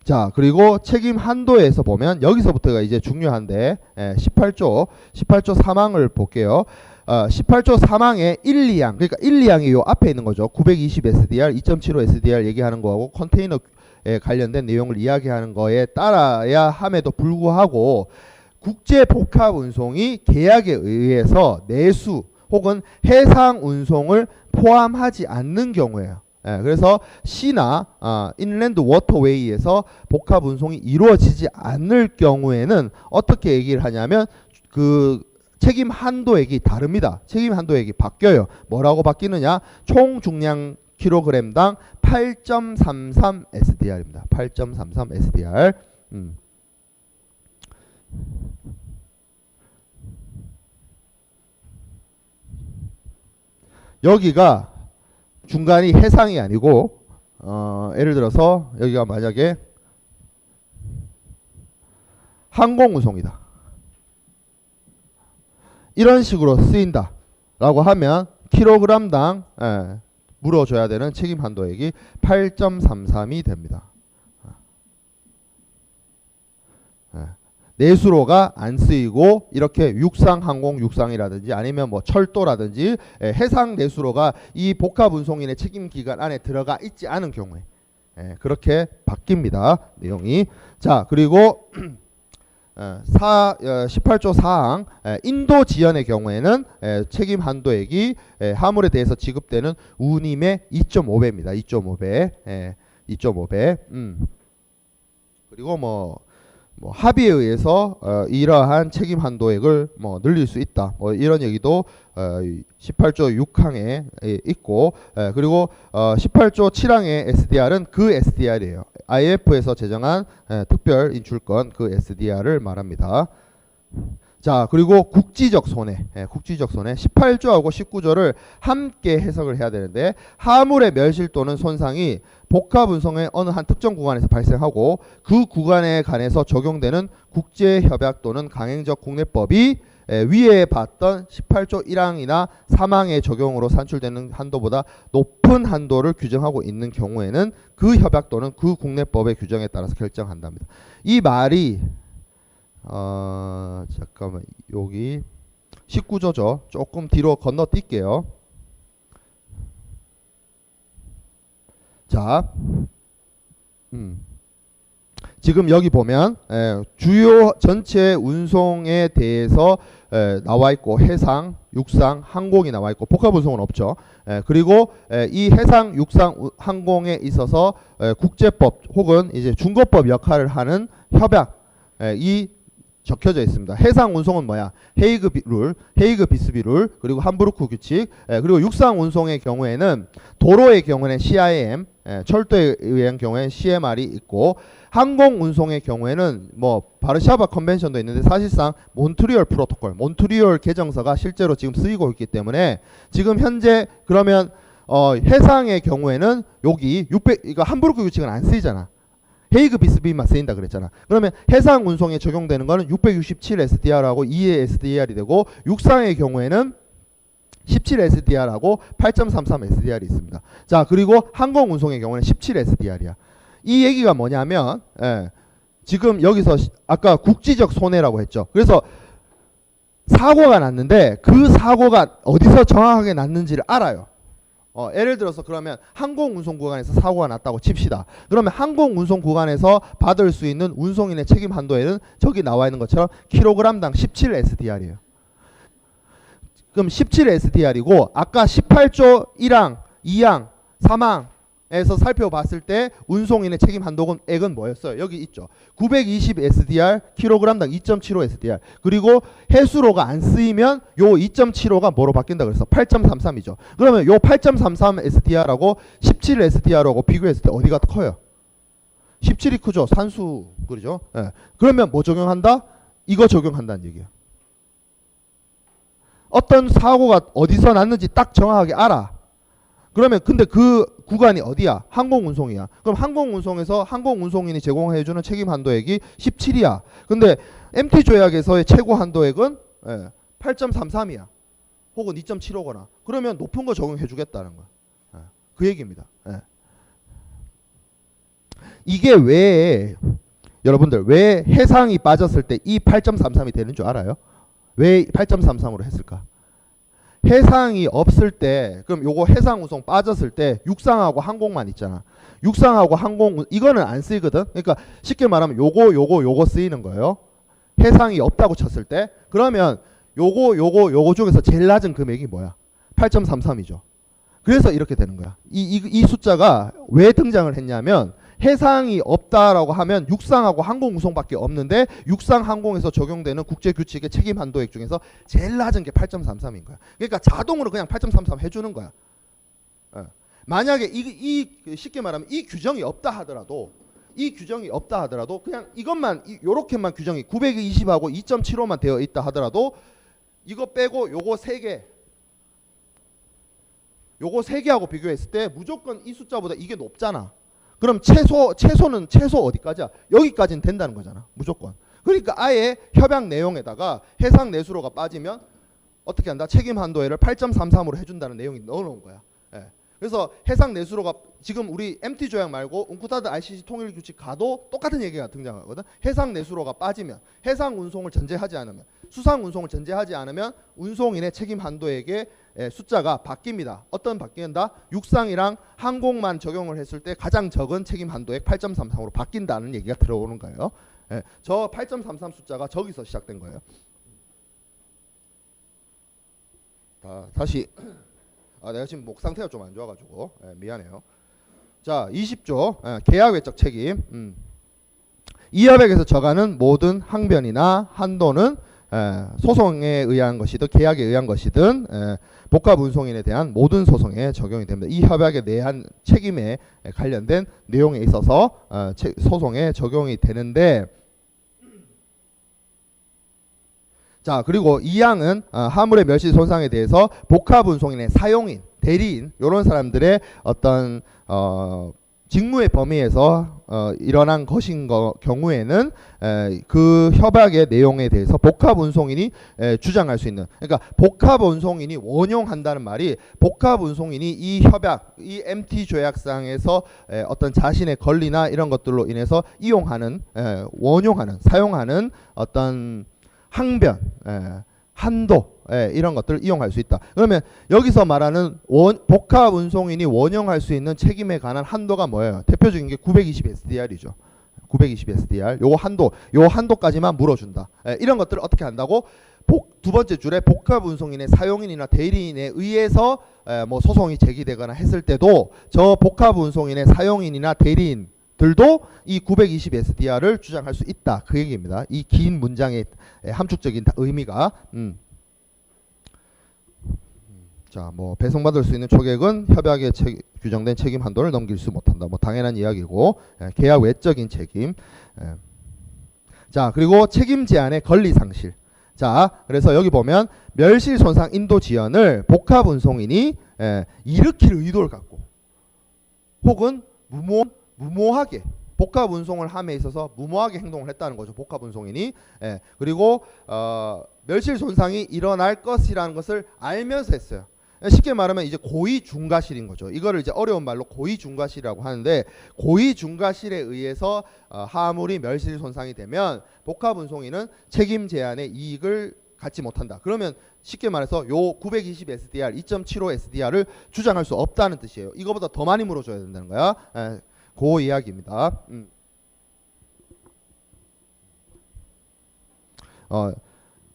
자, 그리고 책임 한도에서 보면 여기서부터가 이제 중요한데 18조 3항을 볼게요. 18조 3항의 1, 2항 그러니까 1, 2항이 요 앞에 있는 거죠. 920 SDR, 2.75 SDR 얘기하는 거하고 컨테이너에 관련된 내용을 이야기하는 거에 따라야 함에도 불구하고 국제 복합 운송이 계약에 의해서 내수 혹은 해상 운송을 포함하지 않는 경우에요. 그래서 시나 인랜드 워터웨이에서 복합 운송이 이루어지지 않을 경우에는 어떻게 얘기를 하냐면 그 책임 한도액이 다릅니다. 책임 한도액이 바뀌어요. 뭐라고 바뀌느냐? 총 중량 킬로그램당 8.33 SDR입니다. 8.33 SDR. 여기가 중간이 해상이 아니고 예를 들어서 여기가 만약에 항공운송이다. 이런 식으로 쓰인다 라고 하면 킬로그램당 물어줘야 되는 책임 한도액이 8.33이 됩니다. 내수로가 안 쓰이고 이렇게 육상이라든지 아니면 뭐 철도라든지 해상 내수로가 이 복합 운송인의 책임 기간 안에 들어가 있지 않은 경우에 그렇게 바뀝니다. 내용이. 자, 그리고 18조 4항 인도 지연의 경우에는 책임 한도액이 화물에 대해서 지급되는 운임의 2.5배입니다. 2.5배. 2.5배. 그리고 뭐 합의에 의해서 이러한 책임 한도액을 늘릴 수 있다. 이런 얘기도 18조 6항에 있고 그리고 18조 7항의 SDR은 그 SDR이에요. IF에서 제정한 특별 인출권 그 SDR을 말합니다. 자, 그리고 국지적 손해. 국지적 손해. 18조하고 19조를 함께 해석을 해야 되는데 하물의 멸실 또는 손상이 복합 운송의 어느 한 특정 구간에서 발생하고 그 구간에 관해서 적용되는 국제협약 또는 강행적 국내법이 위에 봤던 18조 1항이나 3항의 적용으로 산출되는 한도보다 높은 한도를 규정하고 있는 경우에는 그 협약 또는 그 국내법의 규정에 따라서 결정한답니다. 이 말이 잠깐만 여기 19조죠. 조금 뒤로 건너뛸게요. 자, 지금 여기 보면 주요 전체 운송에 대해서 나와 있고 해상, 육상, 항공이 나와 있고 복합 운송은 없죠. 그리고 이 해상, 육상, 항공에 있어서 국제법 혹은 이제 중거법 역할을 하는 협약 이 적혀져 있습니다. 해상 운송은 뭐야? 헤이그 룰, 헤이그 비스비 룰, 그리고 함부르크 규칙, 그리고 육상 운송의 경우에는 도로의 경우에는 CIM, 철도에 의한 경우에는 CMR이 있고, 항공 운송의 경우에는 뭐 바르샤바 컨벤션도 있는데 사실상 몬트리올 프로토콜, 몬트리올 개정서가 실제로 지금 쓰이고 있기 때문에 지금 현재 그러면 해상의 경우에는 여기 600 이거 함부르크 규칙은 안 쓰이잖아. 헤이그 비스비만 쓰인다 그랬잖아. 그러면 해상 운송에 적용되는 거는 667 SDR하고 2의 SDR이 되고, 육상의 경우에는 17 SDR하고 8.33 SDR이 있습니다. 자, 그리고 항공 운송의 경우는 17 SDR이야. 이 얘기가 뭐냐면, 지금 여기서 아까 국지적 손해라고 했죠. 그래서 사고가 났는데 그 사고가 어디서 정확하게 났는지를 알아요. 예를 들어서 그러면 항공운송 구간에서 사고가 났다고 칩시다. 그러면 항공운송 구간에서 받을 수 있는 운송인의 책임 한도에는 저기 나와 있는 것처럼 킬로그램당 17 SDR이에요. 그럼 17 SDR이고 아까 18조 1항, 2항, 3항에서 살펴봤을 때 운송인의 책임 한도액은 뭐였어요? 여기 있죠. 920 SDR, 킬로그램당 2.75 SDR. 그리고 해수로가 안 쓰이면 요 2.75가 뭐로 바뀐다 그래서 8.33이죠. 그러면 요 8.33 SDR하고 17 SDR하고 비교했을 때 어디가 커요? 17이 크죠. 산수 그러죠. 그러면 뭐 적용한다? 이거 적용한다는 얘기예요. 어떤 사고가 어디서 났는지 딱 정확하게 알아. 그러면 근데 그 구간이 어디야? 항공운송이야. 그럼 항공운송에서 항공운송인이 제공해주는 책임 한도액이 17이야. 근데 MT 조약에서의 최고 한도액은 8.33이야. 혹은 2.75거나. 그러면 높은 거 적용해주겠다는 거야. 그 얘기입니다. 이게 왜 여러분들 왜 해상이 빠졌을 때 이 8.33이 되는 줄 알아요? 왜 8.33으로 했을까? 해상이 없을 때, 그럼 요거 해상 운송 빠졌을 때 육상하고 항공만 있잖아. 육상하고 항공 이거는 안 쓰이거든. 그러니까 쉽게 말하면 요거 쓰이는 거예요. 해상이 없다고 쳤을 때. 그러면 요거 중에서 제일 낮은 금액이 뭐야? 8.33이죠. 그래서 이렇게 되는 거야. 이 숫자가 왜 등장을 했냐면 해상이 없다라고 하면 육상하고 항공 운송밖에 없는데 육상 항공에서 적용되는 국제 규칙의 책임 한도액 중에서 제일 낮은 게 8.33인 거야. 그러니까 자동으로 그냥 8.33 해주는 거야. 만약에 쉽게 말하면 이 규정이 없다 하더라도 그냥 이것만 요렇게만 규정이 920하고 2.75만 되어 있다 하더라도 이거 빼고 요거 세 개하고 비교했을 때 무조건 이 숫자보다 이게 높잖아. 그럼 최소 어디까지야? 여기까지는 된다는 거잖아. 무조건. 그러니까 아예 협약 내용에다가 해상 내수로가 빠지면 어떻게 한다? 책임 한도액을 8.33으로 해준다는 내용이 넣어놓은 거야. 그래서 해상 내수로가 지금 우리 MT 조약 말고 웅쿠타드 ICC 통일 규칙 가도 똑같은 얘기가 등장하거든. 해상 내수로가 빠지면 해상 운송을 전제하지 않으면 수상 운송을 전제하지 않으면 운송인의 책임 한도액의 숫자가 바뀝니다. 어떤 바뀐다? 육상이랑 항공만 적용을 했을 때 가장 적은 책임 한도액 8.33으로 바뀐다는 얘기가 들어오는 거예요. 저 8.33 숫자가 저기서 시작된 거예요. 다시 내가 지금 목 상태가 좀 안 좋아가지고 미안해요. 자, 20조 계약 외적 책임. 이 협약에서 정하는 모든 항변이나 한도는 소송에 의한 것이든 계약에 의한 것이든 복합 운송인에 대한 모든 소송에 적용이 됩니다. 이 협약에 대한 책임에 관련된 내용에 있어서 소송에 적용이 되는데, 자, 그리고 이 항은 화물의 멸시 손상에 대해서 복합 운송인의 사용인, 대리인 이런 사람들의 어떤 직무의 범위에서 일어난 것인 경우에는 그 협약의 내용에 대해서 복합 운송인이 주장할 수 있는, 그러니까 복합 운송인이 원용한다는 말이 복합 운송인이 이 협약, 이 MT 조약상에서 어떤 자신의 권리나 이런 것들로 인해서 이용하는, 원용하는, 사용하는 어떤 항변, 한도, 이런 것들을 이용할 수 있다. 그러면 여기서 말하는 복합 운송인이 원용할 수 있는 책임에 관한 한도가 뭐예요? 대표적인 게 920 SDR이죠. 920 SDR. 요 한도까지만 물어준다. 이런 것들을 어떻게 한다고? 두 번째 줄에 복합 운송인의 사용인이나 대리인에 의해서 뭐 소송이 제기되거나 했을 때도 저 복합 운송인의 사용인이나 대리인들 들도 이 920 SDR을 주장할 수 있다. 그 얘기입니다. 이 긴 문장의 함축적인 의미가. 자, 뭐 배송받을 수 있는 초객은 협약에 규정된 책임 한도를 넘길 수 못한다. 뭐 당연한 이야기고, 계약 외적인 책임. 자, 그리고 책임 제한의 권리 상실. 자, 그래서 여기 보면 멸실 손상 인도 지연을 복합 운송인이 일으킬 의도를 갖고 혹은 무모하게 복합 운송을 함에 있어서 무모하게 행동을 했다는 거죠. 복합 운송인이. 그리고 멸실 손상이 일어날 것이라는 것을 알면서 했어요. 쉽게 말하면 이제 고의 중과실인 거죠. 이거를 이제 어려운 말로 고의 중과실이라고 하는데, 고의 중과실에 의해서 하물이 멸실 손상이 되면 복합 운송인은 책임 제한의 이익을 갖지 못한다. 그러면 쉽게 말해서 요 920 SDR, 2.75 SDR을 주장할 수 없다는 뜻이에요. 이거보다 더 많이 물어줘야 된다는 거야. 그 이야기입니다.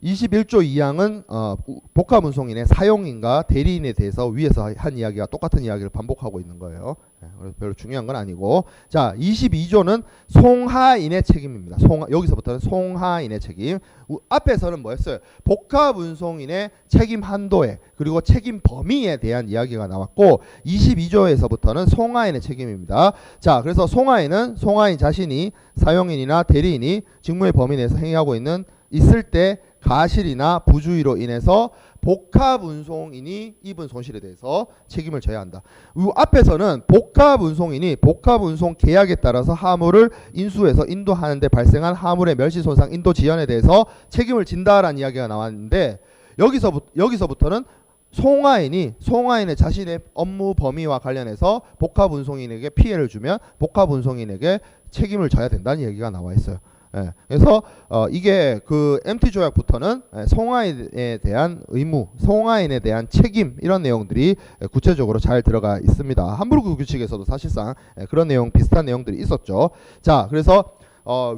21조 2항은 복합 운송인의 사용인과 대리인에 대해서 위에서 한 이야기와 똑같은 이야기를 반복하고 있는 거예요. 그래서 별로 중요한 건 아니고, 자 22조는 송하인의 책임입니다. 여기서부터는 송하인의 책임. 앞에서는 뭐였어요? 복합 운송인의 책임 한도에 그리고 책임 범위에 대한 이야기가 나왔고, 22조에서부터는 송하인의 책임입니다. 자, 그래서 송하인은 송하인 자신이 사용인이나 대리인이 직무의 범위 내에서 행위하고 있을 때 가실이나 부주의로 인해서 복합 운송인이 입은 손실에 대해서 책임을 져야 한다. 앞에서는 복합 운송인이 복합 운송 계약에 따라서 하물을 인수해서 인도하는 데 발생한 하물의 멸실 손상 인도 지연에 대해서 책임을 진다라는 이야기가 나왔는데, 여기서부터는 송하인의 자신의 업무 범위와 관련해서 복합 운송인에게 피해를 주면 복합 운송인에게 책임을 져야 된다는 얘기가 나와 있어요. 그래서 이게 그 MT 조약부터는 송하인에 대한 의무, 송하인에 대한 책임, 이런 내용들이 구체적으로 잘 들어가 있습니다. 함부르크 규칙에서도 사실상 그런 내용, 비슷한 내용들이 있었죠. 자, 그래서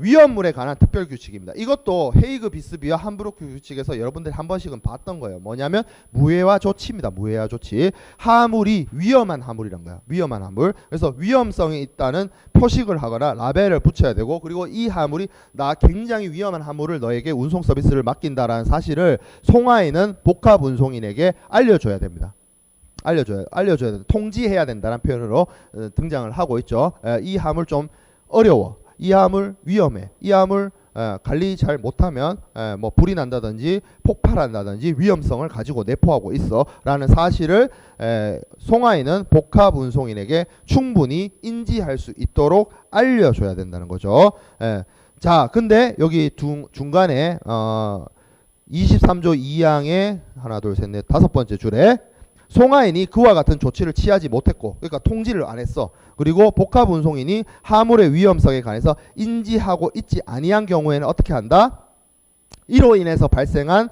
위험물에 관한 특별 규칙입니다. 이것도 헤이그 비스비와 함부르크 규칙에서 여러분들이 한 번씩은 봤던 거예요. 뭐냐면 무해와 조치입니다. 무해와 조치. 하물이 위험한 하물이란 거야. 위험한 하물. 그래서 위험성이 있다는 표식을 하거나 라벨을 붙여야 되고, 그리고 이 하물이 나 굉장히 위험한 하물을 너에게 운송 서비스를 맡긴다라는 사실을 송하인은 복합 운송인에게 알려줘야 됩니다. 알려줘야 된다. 통지해야 된다는 표현으로 등장을 하고 있죠. 이 하물 좀 어려워. 이 하물 위험해. 이 하물 관리 잘 못하면 뭐 불이 난다든지 폭발한다든지 위험성을 가지고 내포하고 있어 라는 사실을 송하인은 복합 운송인에게 충분히 인지할 수 있도록 알려줘야 된다는 거죠. 자, 근데 여기 중간에 23조 2항의 하나 둘 셋 넷 다섯 번째 줄에 송하인이 그와 같은 조치를 취하지 못했고, 그러니까 통지를 안 했어. 그리고 복합 운송인이 하물의 위험성에 관해서 인지하고 있지 아니한 경우에는 어떻게 한다? 이로 인해서 발생한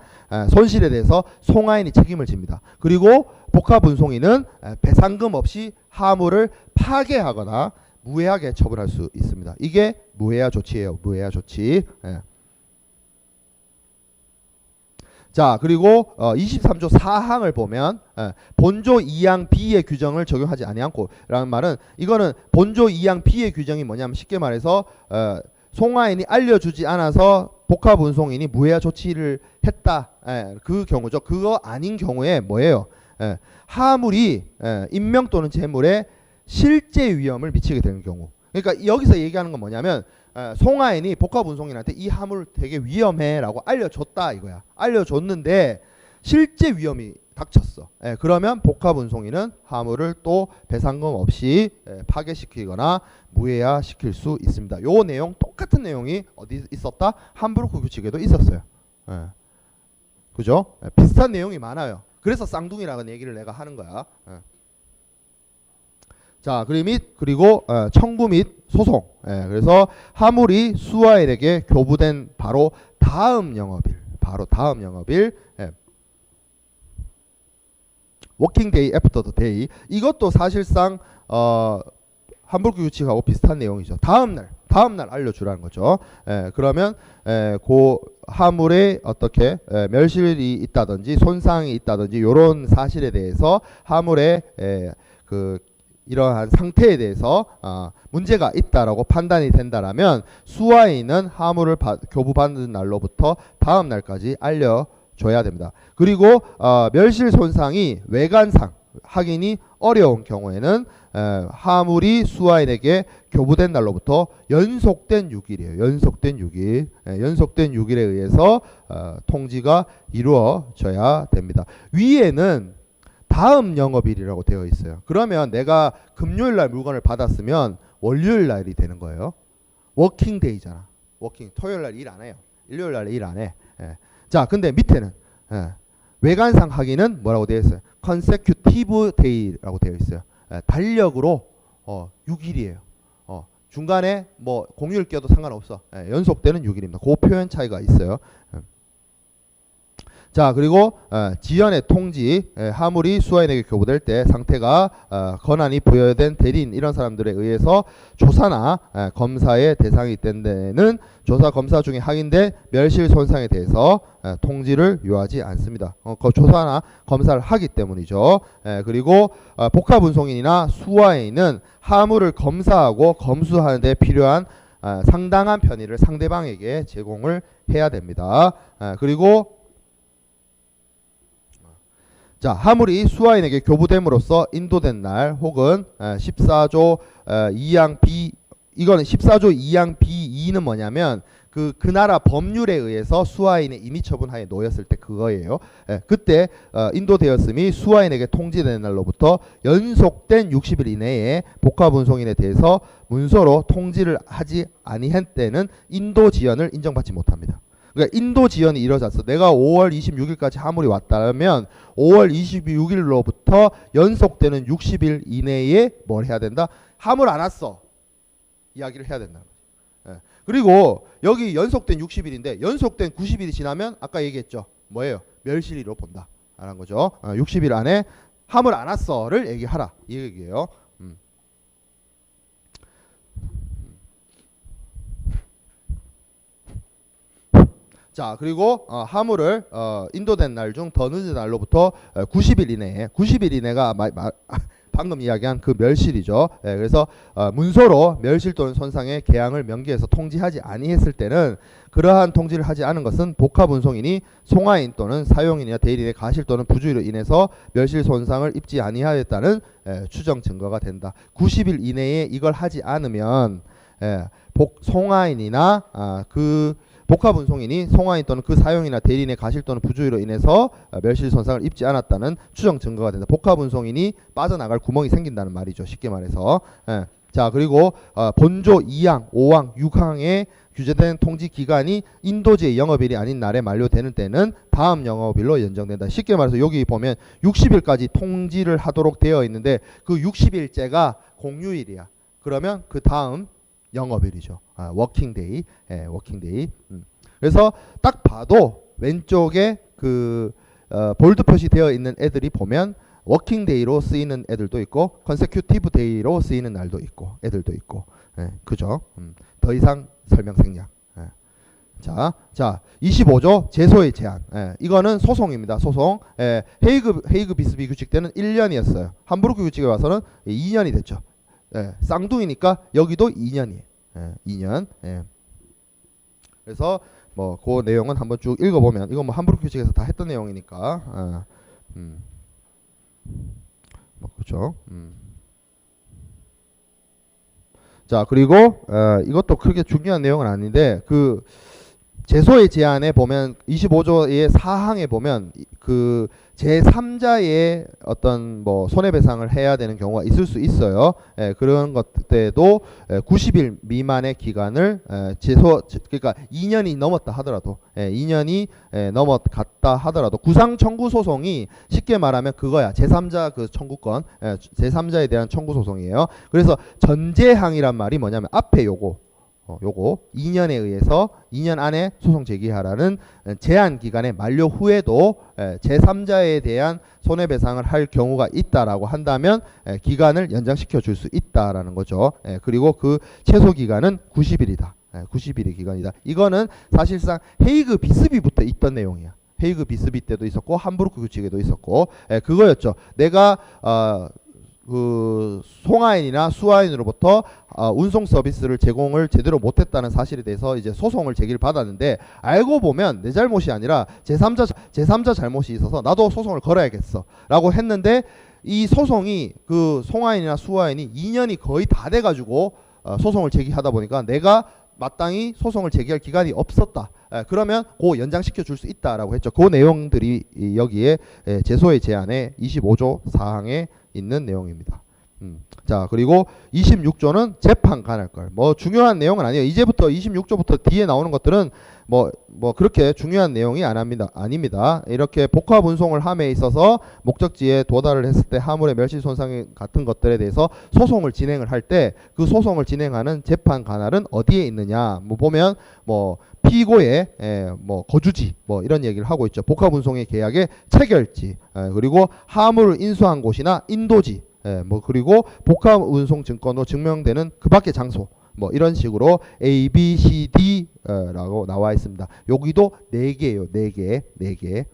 손실에 대해서 송하인이 책임을 집니다. 그리고 복합 운송인은 배상금 없이 하물을 파괴하거나 무해하게 처벌할 수 있습니다. 이게 무해하 조치예요. 무해하 조치. 자, 그리고 23조 4항을 보면 본조 2항 B의 규정을 적용하지 아니하고 라는 말은, 이거는 본조 2항 B의 규정이 뭐냐면 쉽게 말해서 송하인이 알려주지 않아서 복합 운송인이 무해하 조치를 했다. 그 경우죠. 그거 아닌 경우에 뭐예요? 하물이 인명 또는 재물에 실제 위험을 미치게 되는 경우. 그러니까 여기서 얘기하는 건 뭐냐면 송하인이 복합 운송인한테 이 하물 되게 위험해 라고 알려줬다 이거야. 알려줬는데 실제 위험이 닥쳤어. 그러면 복합 운송인은 하물을 또 배상금 없이 파괴시키거나 무해화 시킬 수 있습니다. 요 내용, 똑같은 내용이 어디 있었다? 함부르크 규칙에도 있었어요. 그죠? 비슷한 내용이 많아요. 그래서 쌍둥이라는 얘기를 내가 하는 거야. 자, 그리고 청구 및 소송. 그래서 하물이 수하인에게 교부된 바로 다음 영업일. 워킹 데이 애프터 더 데이. 이것도 사실상 함부르크 규칙하고 비슷한 내용이죠. 다음날 알려주라는 거죠. 그러면 그 하물에 어떻게 멸실이 있다든지 손상이 있다든지 이런 사실에 대해서 하물의 그 이러한 상태에 대해서 문제가 있다라고 판단이 된다라면 수화인은 하물을 교부받는 날로부터 다음 날까지 알려줘야 됩니다. 그리고 멸실 손상이 외관상 확인이 어려운 경우에는 하물이 수화인에게 교부된 날로부터 연속된 6일이에요. 연속된 6일. 연속된 6일에 의해서 통지가 이루어져야 됩니다. 위에는 다음 영업일이라고 되어 있어요. 그러면 내가 금요일 날 물건을 받았으면 월요일 날이 되는 거예요. 워킹데이잖아. 토요일 날 일 안 해요. 일요일 날 일 안 해. 자, 근데 밑에는 외관상 확인은 뭐라고 되어 있어요? consecutive day라고 되어 있어요. 달력으로 6일이에요. 중간에 뭐 공휴일 껴도 상관없어. 연속되는 6일입니다. 그 표현 차이가 있어요. 자, 그리고 지연의 통지, 하물이 수화인에게 교부될 때 상태가 권한이 부여된 대리인 이런 사람들에 의해서 조사나 검사의 대상이 된 데는 조사 검사 중에 확인된 멸실 손상에 대해서 통지를 요하지 않습니다. 그 조사나 검사를 하기 때문이죠. 그리고 복합운송인이나 수화인은 하물을 검사하고 검수하는 데 필요한 상당한 편의를 상대방에게 제공을 해야 됩니다. 그리고 자, 하물이 수화인에게 교부됨으로써 인도된 날 혹은 14조 2항 B, 이거는 14조 2항 B2는 뭐냐면 그 나라 법률에 의해서 수화인의 임의처분하에 놓였을 때 그거예요. 그때 인도되었음이 수화인에게 통지된 날로부터 연속된 60일 이내에 복합운송인에 대해서 문서로 통지를 하지 아니한 때는 인도지연을 인정받지 못합니다. 그러니까 인도지연이 이루어졌어. 내가 5월 26일까지 하물이 왔다면 5월 26일로부터 연속되는 60일 이내에 뭘 해야 된다? 하물 안 왔어. 이야기를 해야 된다. 그리고 여기 연속된 60일인데 연속된 90일이 지나면 아까 얘기했죠. 뭐예요? 멸실이로 본다. 라는 거죠. 60일 안에 하물 안 왔어를 얘기하라. 이 얘기예요. 자, 그리고 하물을 인도된 날 중 더 늦은 날로부터 90일 이내에 90일 이내가 방금 이야기한 그 멸실이죠. 그래서 문서로 멸실 또는 손상의 개항을 명기해서 통지하지 아니했을 때는 그러한 통지를 하지 않은 것은 복합운송인이 송화인 또는 사용인이나 대리인의 가실 또는 부주의로 인해서 멸실 손상을 입지 아니하였다는 추정 증거가 된다. 90일 이내에 이걸 하지 않으면 송화인이나 그 복합운송인이 송화인 또는 그 사용이나 대리인의 가실 또는 부주의로 인해서 멸실 손상을 입지 않았다는 추정 증거가 된다. 복합운송인이 빠져나갈 구멍이 생긴다는 말이죠. 쉽게 말해서. 자, 그리고 본조 2항, 5항, 6항에 규제된 통지 기간이 인도지의 영업일이 아닌 날에 만료되는 때는 다음 영업일로 연정된다. 쉽게 말해서 여기 보면 60일까지 통지를 하도록 되어 있는데 그 60일째가 공휴일이야. 그러면 그 다음 영업일이죠. 워킹데이. 워킹데이. 그래서 딱 봐도 왼쪽에 그 볼드 표시되어 있는 애들이 보면 워킹데이로 쓰이는 애들도 있고 컨세큐티브 데이로 쓰이는 날도 있고 애들도 있고. 그죠? 더 이상 설명 생략. 자, 25조 제소의 제한. 이거는 소송입니다. 소송. 헤이그 비스비 규칙 때는 1년이었어요. 함부르크 규칙에 와서는 2년이 됐죠. 쌍둥이니까 여기도 2년이에요. 2년. 그래서 뭐 그 내용은 한번 쭉 읽어보면 이건 뭐 함부르크 규칙에서 다 했던 내용이니까. 뭐 그렇죠. 자, 그리고 이것도 크게 중요한 내용은 아닌데 그 제소의 제한에 보면 25조의 4항에 보면 그 제3자의 어떤 뭐 손해배상을 해야 되는 경우가 있을 수 있어요. 그런 것 때도 90일 미만의 기간을 그러니까 2년이 넘었다 하더라도 2년이 넘어갔다 하더라도 구상 청구 소송이 쉽게 말하면 그거야. 제3자 그 청구권, 제3자에 대한 청구 소송이에요. 그래서 전제항이란 말이 뭐냐면 앞에 요거 2년에 의해서 2년 안에 소송 제기하라는 제한 기간의 만료 후에도 제3자에 대한 손해배상을 할 경우가 있다라고 한다면 기간을 연장시켜 줄 수 있다라는 거죠. 그리고 그 최소 기간은 90일이다. 90일의 기간이다. 이거는 사실상 헤이그 비스비부터 있던 내용이야. 헤이그 비스비 때도 있었고 함부르크 규칙에도 있었고 그거였죠. 내가 그 송하인이나 수하인으로부터 운송 서비스를 제공을 제대로 못했다는 사실에 대해서 이제 소송을 제기를 받았는데, 알고 보면 내 잘못이 아니라 제3자 잘못이 있어서 나도 소송을 걸어야겠어 라고 했는데, 이 소송이 그 송하인이나 수하인이 2년이 거의 다 돼가지고 소송을 제기하다 보니까 내가 마땅히 소송을 제기할 기간이 없었다. 그러면 그 연장시켜 줄 수 있다라고 했죠. 그 내용들이 여기에 제소의 제안의 25조 사항에 있는 내용입니다. 자, 그리고 26조는 재판 관할걸. 뭐 중요한 내용은 아니에요. 이제부터 26조부터 뒤에 나오는 것들은 뭐 그렇게 중요한 내용이 아닙니다. 이렇게 복합 운송을 함에 있어서 목적지에 도달을 했을 때 하물의 멸시 손상 같은 것들에 대해서 소송을 진행을 할 때 그 소송을 진행하는 재판 관할은 어디에 있느냐? 뭐 보면 뭐 피고의 뭐 거주지 뭐 이런 얘기를 하고 있죠. 복합 운송의 계약의 체결지, 그리고 하물을 인수한 곳이나 인도지, 뭐 그리고 복합 운송 증권으로 증명되는 그 밖의 장소, 뭐 이런 식으로 A, B, C, D 라고 나와 있습니다. 여기도 4개예요. 4개.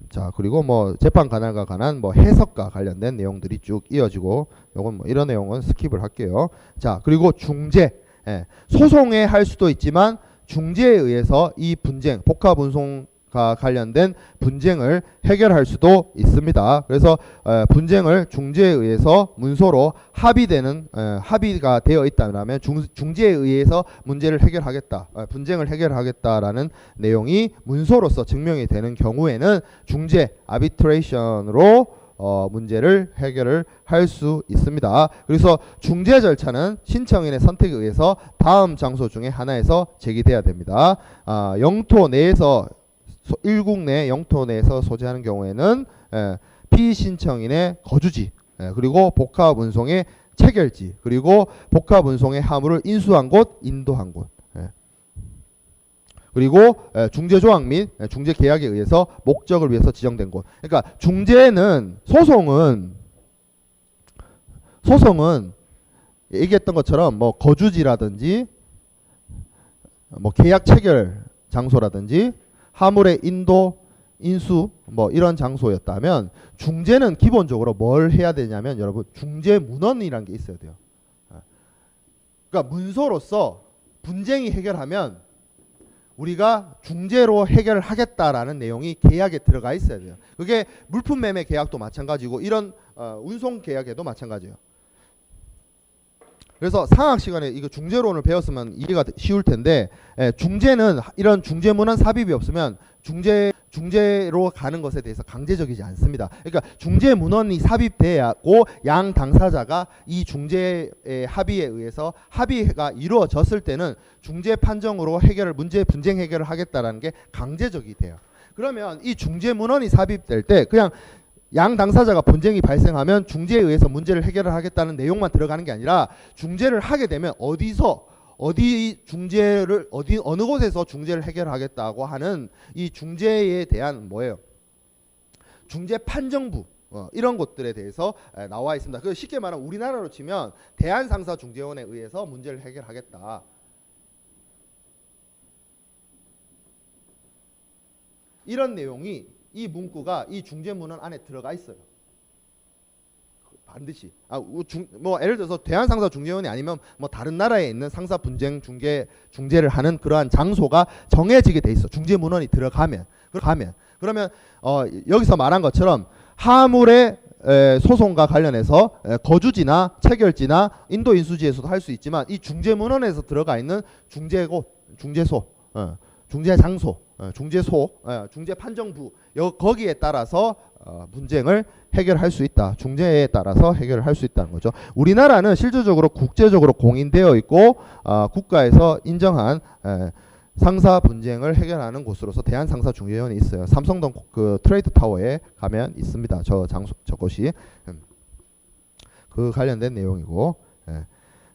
자, 그리고 뭐 재판 관할과 관한 뭐 해석과 관련된 내용들이 쭉 이어지고, 요건 뭐 이런 내용은 스킵을 할게요. 자, 그리고 중재. 소송에 할 수도 있지만 중재에 의해서 이 분쟁, 복합 운송과 관련된 분쟁을 해결할 수도 있습니다. 그래서 분쟁을 중재에 의해서 문서로 합의가 되어 있다면 중재에 의해서 문제를 해결하겠다, 분쟁을 해결하겠다라는 내용이 문서로서 증명이 되는 경우에는 중재, 아비트레이션으로 문제를 해결을 할 수 있습니다. 그래서 중재 절차는 신청인의 선택에 의해서 다음 장소 중에 하나에서 제기돼야 됩니다. 영토 내에서, 일국 내 영토 내에서 소재하는 경우에는 피신청인의 거주지, 그리고 복합 운송의 체결지, 그리고 복합 운송의 화물을 인수한 곳, 인도한 곳, 그리고 중재조항 및 중재계약에 의해서 목적을 위해서 지정된 곳. 그러니까 중재는, 소송은 얘기했던 것처럼 뭐 거주지라든지 뭐 계약 체결 장소라든지 화물의 인수 뭐 이런 장소였다면, 중재는 기본적으로 뭘 해야 되냐면, 여러분, 중재 문헌이라는 게 있어야 돼요. 그러니까 문서로서 분쟁이 해결하면 우리가 중재로 해결을 하겠다라는 내용이 계약에 들어가 있어야 돼요. 그게 물품 매매 계약도 마찬가지고 이런 운송 계약에도 마찬가지예요. 그래서 상학 시간에 이거 중재론을 배웠으면 이해가 쉬울 텐데, 중재는 이런 중재 문헌 삽입이 없으면 중재로 가는 것에 대해서 강제적이지 않습니다. 그러니까 중재 문헌이 삽입돼야고 양 당사자가 이 중재의 합의에 의해서 합의가 이루어졌을 때는 중재 판정으로 분쟁 해결을 하겠다라는 게 강제적이 돼요. 그러면 이 중재 문헌이 삽입될 때 그냥 양 당사자가 분쟁이 발생하면 중재에 의해서 문제를 해결을 하겠다는 내용만 들어가는 게 아니라, 중재를 하게 되면 어느 곳에서 중재를 해결하겠다고 하는 이 중재에 대한 뭐예요? 중재 판정부, 이런 것들에 대해서 나와 있습니다. 그 쉽게 말하면 우리나라로 치면 대한상사중재원에 의해서 문제를 해결하겠다. 이런 내용이, 이 문구가 이 중재문헌 안에 들어가 있어요. 반드시. 뭐 예를 들어서 대한상사중재원이 아니면 뭐 다른 나라에 있는 상사 분쟁 중재를 하는 그러한 장소가 정해지게 돼 있어. 중재문헌이 들어가면. 그러면 여기서 말한 것처럼 하물의 소송과 관련해서 거주지나 체결지나 인도 인수지에서도 할 수 있지만, 이 중재문헌에서 들어가 있는 중재소, 중재장소, 중재판정부, 거기에 따라서 분쟁을 해결할 수 있다. 중재에 따라서 해결을 할 수 있다는 거죠. 우리나라는 실질적으로 국제적으로 공인되어 있고 국가에서 인정한 상사 분쟁을 해결하는 곳으로서 대한상사중재원이 있어요. 삼성동 그 트레이드 타워에 가면 있습니다. 저것이 그 관련된 내용이고.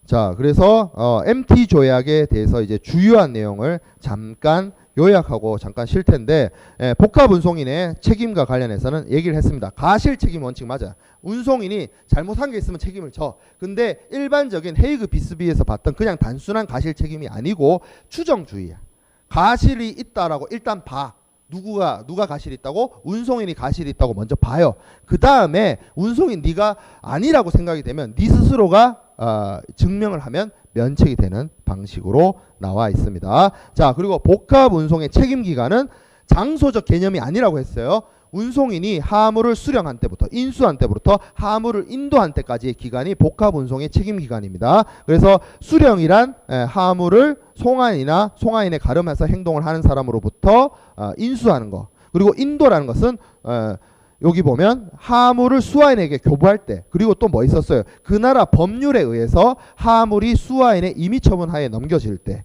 자, 그래서 MT 조약에 대해서 이제 주요한 내용을 잠깐 요약하고 잠깐 쉴 텐데, 복합 운송인의 책임과 관련해서는 얘기를 했습니다. 가실 책임 원칙 맞아요. 운송인이 잘못한 게 있으면 책임을 져. 근데 일반적인 헤이그 비스비에서 봤던 그냥 단순한 가실 책임이 아니고 추정주의야. 가실이 있다라고 일단 봐. 누가 가실이 있다고? 운송인이 가실이 있다고 먼저 봐요. 그 다음에 운송인 네가 아니라고 생각이 되면 네 스스로가 증명을 하면 면책이 되는 방식으로 나와 있습니다. 자, 그리고 복합 운송의 책임 기간은 장소적 개념이 아니라고 했어요. 운송인이 하물을 수령한 때부터 인수한 때부터 하물을 인도한 때까지의 기간이 복합 운송의 책임 기간입니다. 그래서 수령이란 하물을 송화인에 가름해서 행동을 하는 사람으로부터 인수하는 거. 그리고 인도라는 것은 여기 보면 하물을 수화인에게 교부할 때, 그리고 또 뭐 있었어요? 그 나라 법률에 의해서 하물이 수화인의 임의처분하에 넘겨질 때,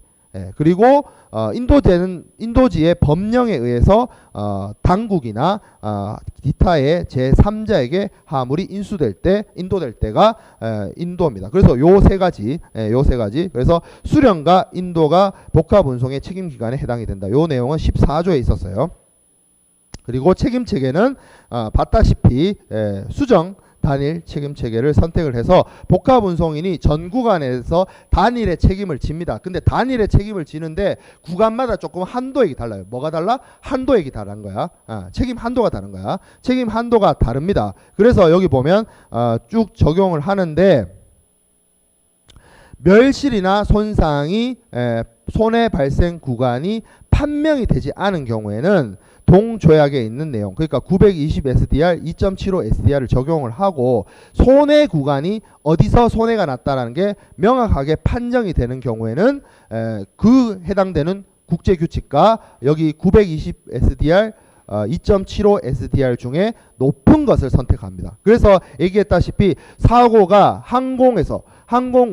그리고 인도지의 법령에 의해서 당국이나 기타의 제3자에게 하물이 인도될 때가 인도입니다. 그래서 요 세 가지. 그래서 수령과 인도가 복합 운송의 책임 기간에 해당이 된다. 요 내용은 14조에 있었어요. 그리고 책임 체계는 봤다시피 수정 단일 책임 체계를 선택을 해서 복합 운송인이 전 구간에서 단일의 책임을 집니다. 근데 단일의 책임을 지는데 구간마다 조금 한도액이 달라요. 뭐가 달라? 한도액이 다른 거야. 책임 한도가 다른 거야. 책임 한도가 다릅니다. 그래서 여기 보면 쭉 적용을 하는데, 멸실이나 손상이 손해 발생 구간이 판명이 되지 않은 경우에는 동조약에 있는 내용, 그러니까 920 SDR, 2.75 SDR을 적용을 하고 손해 구간이 어디서 손해가 났다라는 게 명확하게 판정이 되는 경우에는 그 해당되는 국제규칙과 여기 920 SDR, 2.75 SDR 중에 높은 것을 선택합니다. 그래서 얘기했다시피 사고가 항공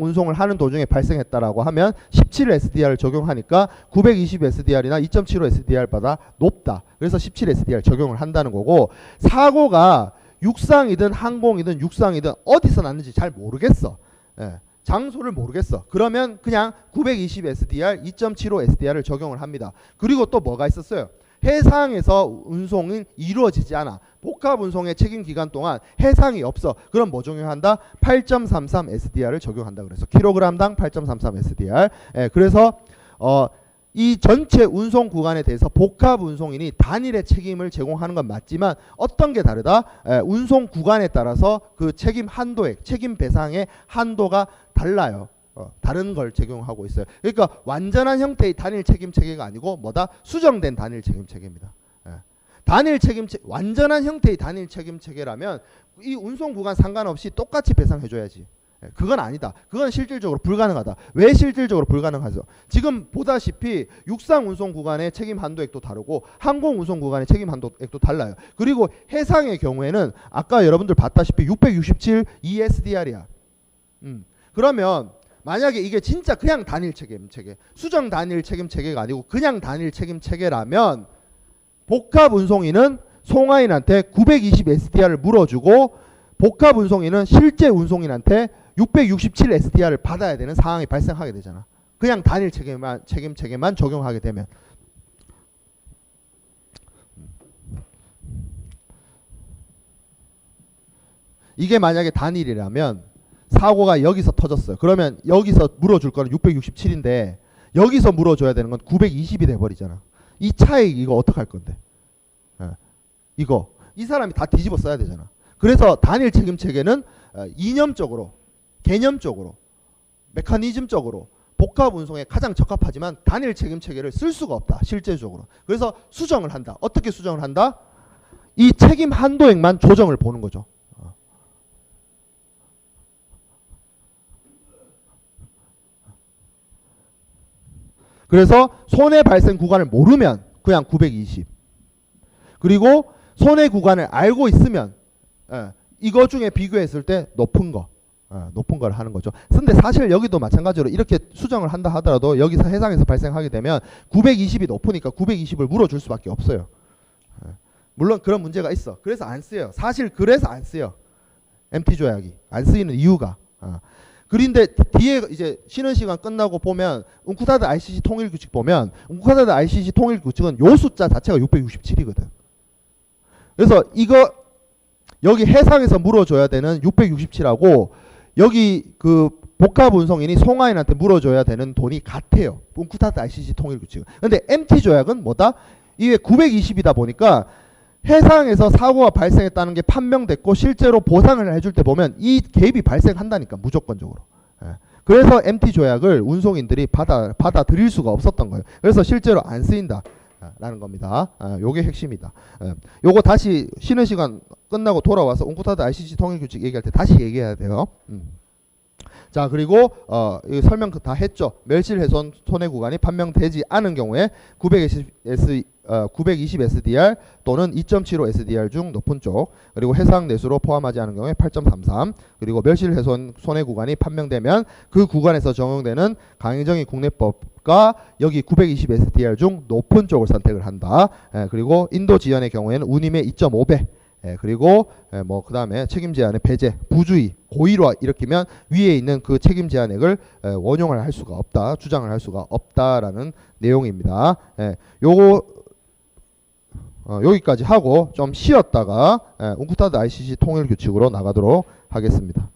운송을 하는 도중에 발생했다라고 하면 17 SDR을 적용하니까 920 SDR이나 2.75 SDR보다 높다. 그래서 17 SDR 적용을 한다는 거고, 사고가 육상이든 항공이든 육상이든 어디서 났는지 잘 모르겠어. 장소를 모르겠어. 그러면 그냥 920 SDR, 2.75 SDR을 적용을 합니다. 그리고 또 뭐가 있었어요? 해상에서 운송이 이루어지지 않아. 복합 운송의 책임 기간 동안 해상이 없어. 그럼 뭐 적용한다? 8.33 SDR을 적용한다. 그래서 킬로그램당 8.33 SDR. 그래서 이 전체 운송 구간에 대해서 복합 운송인이 단일의 책임을 제공하는 건 맞지만 어떤 게 다르다? 운송 구간에 따라서 그 책임 한도액, 책임 배상의 한도가 달라요. 다른 걸 적용하고 있어요. 그러니까 완전한 형태의 단일 책임 체계가 아니고 뭐다? 수정된 단일 책임 체계입니다. 완전한 형태의 단일 책임 체계라면 이 운송 구간 상관없이 똑같이 배상해 줘야지. 그건 아니다. 그건 실질적으로 불가능하다. 왜 실질적으로 불가능하죠? 지금 보다시피 육상 운송 구간의 책임 한도액도 다르고 항공 운송 구간의 책임 한도액도 달라요. 그리고 해상의 경우에는 아까 여러분들 봤다시피 667 ESDR이야. 그러면 만약에 이게 진짜 그냥 단일 책임 체계, 수정 단일 책임 체계가 아니고 그냥 단일 책임 체계라면 복합 운송인은 송화인한테 920 SDR을 물어주고 복합 운송인은 실제 운송인한테 667 SDR을 받아야 되는 상황이 발생하게 되잖아. 그냥 단일 책임 체계만 적용하게 되면. 이게 만약에 단일이라면 사고가 여기서 터졌어요. 그러면 여기서 물어줄 거는 667인데 여기서 물어줘야 되는 건 920이 돼버리잖아. 이 차익 이거 어떡할 건데? 이거 이 사람이 다 뒤집어 써야 되잖아. 그래서 단일 책임 체계는 이념적으로, 개념적으로, 메커니즘적으로 복합 운송에 가장 적합하지만 단일 책임 체계를 쓸 수가 없다. 실제적으로. 그래서 수정을 한다. 어떻게 수정을 한다? 이 책임 한도액만 조정을 보는 거죠. 그래서 손해 발생 구간을 모르면 그냥 920. 그리고 손해 구간을 알고 있으면 이거 중에 비교했을 때 높은 걸 하는 거죠. 근데 사실 여기도 마찬가지로 이렇게 수정을 한다 하더라도 여기서 해상에서 발생하게 되면 920이 높으니까 920을 물어줄 수밖에 없어요. 물론 그런 문제가 있어. 그래서 안 쓰여요. 사실 그래서 안 쓰여. MT 조약이 안 쓰이는 이유가. 그런데 뒤에 이제 쉬는 시간 끝나고 보면 웅쿠타드 ICC 통일 규칙 보면 웅쿠타드 ICC 통일 규칙은 요 숫자 자체가 667이거든. 그래서 이거 여기 해상에서 물어줘야 되는 667하고 여기 그 복합 운송인이 송화인한테 물어줘야 되는 돈이 같아요. 웅쿠타드 ICC 통일 규칙은. 근데 MT 조약은 뭐다? 이게 920이다 보니까 해상에서 사고가 발생했다는 게 판명됐고 실제로 보상을 해줄 때 보면 이 개입이 발생한다니까 무조건적으로. 예. 그래서 MT 조약을 운송인들이 받아들일 수가 없었던 거예요. 그래서 실제로 안 쓰인다 라는 겁니다. 요게 핵심이다. 요거 다시 쉬는 시간 끝나고 돌아와서 웅쿠타드 ICC 통일규칙 얘기할 때 다시 얘기해야 돼요. 자, 그리고 이 설명 다 했죠. 멸실훼손 손해구간이 판명되지 않은 경우에 920 SDR 또는 2.75 SDR 중 높은 쪽, 그리고 해상 내수로 포함하지 않은 경우에 8.33, 그리고 멸실훼손 손해구간이 판명되면 그 구간에서 적용되는 강행정의 국내법과 여기 920 SDR 중 높은 쪽을 선택을 한다. 그리고 인도 지연의 경우에는 운임의 2.5배, 그리고 뭐 그 다음에 책임 제한의 배제, 부주의, 고의로 일으키면 위에 있는 그 책임 제한액을 원용을 할 수가 없다, 주장을 할 수가 없다라는 내용입니다. 요거 여기까지 하고 좀 쉬었다가 웅쿠타드 ICC 통일 규칙으로 나가도록 하겠습니다.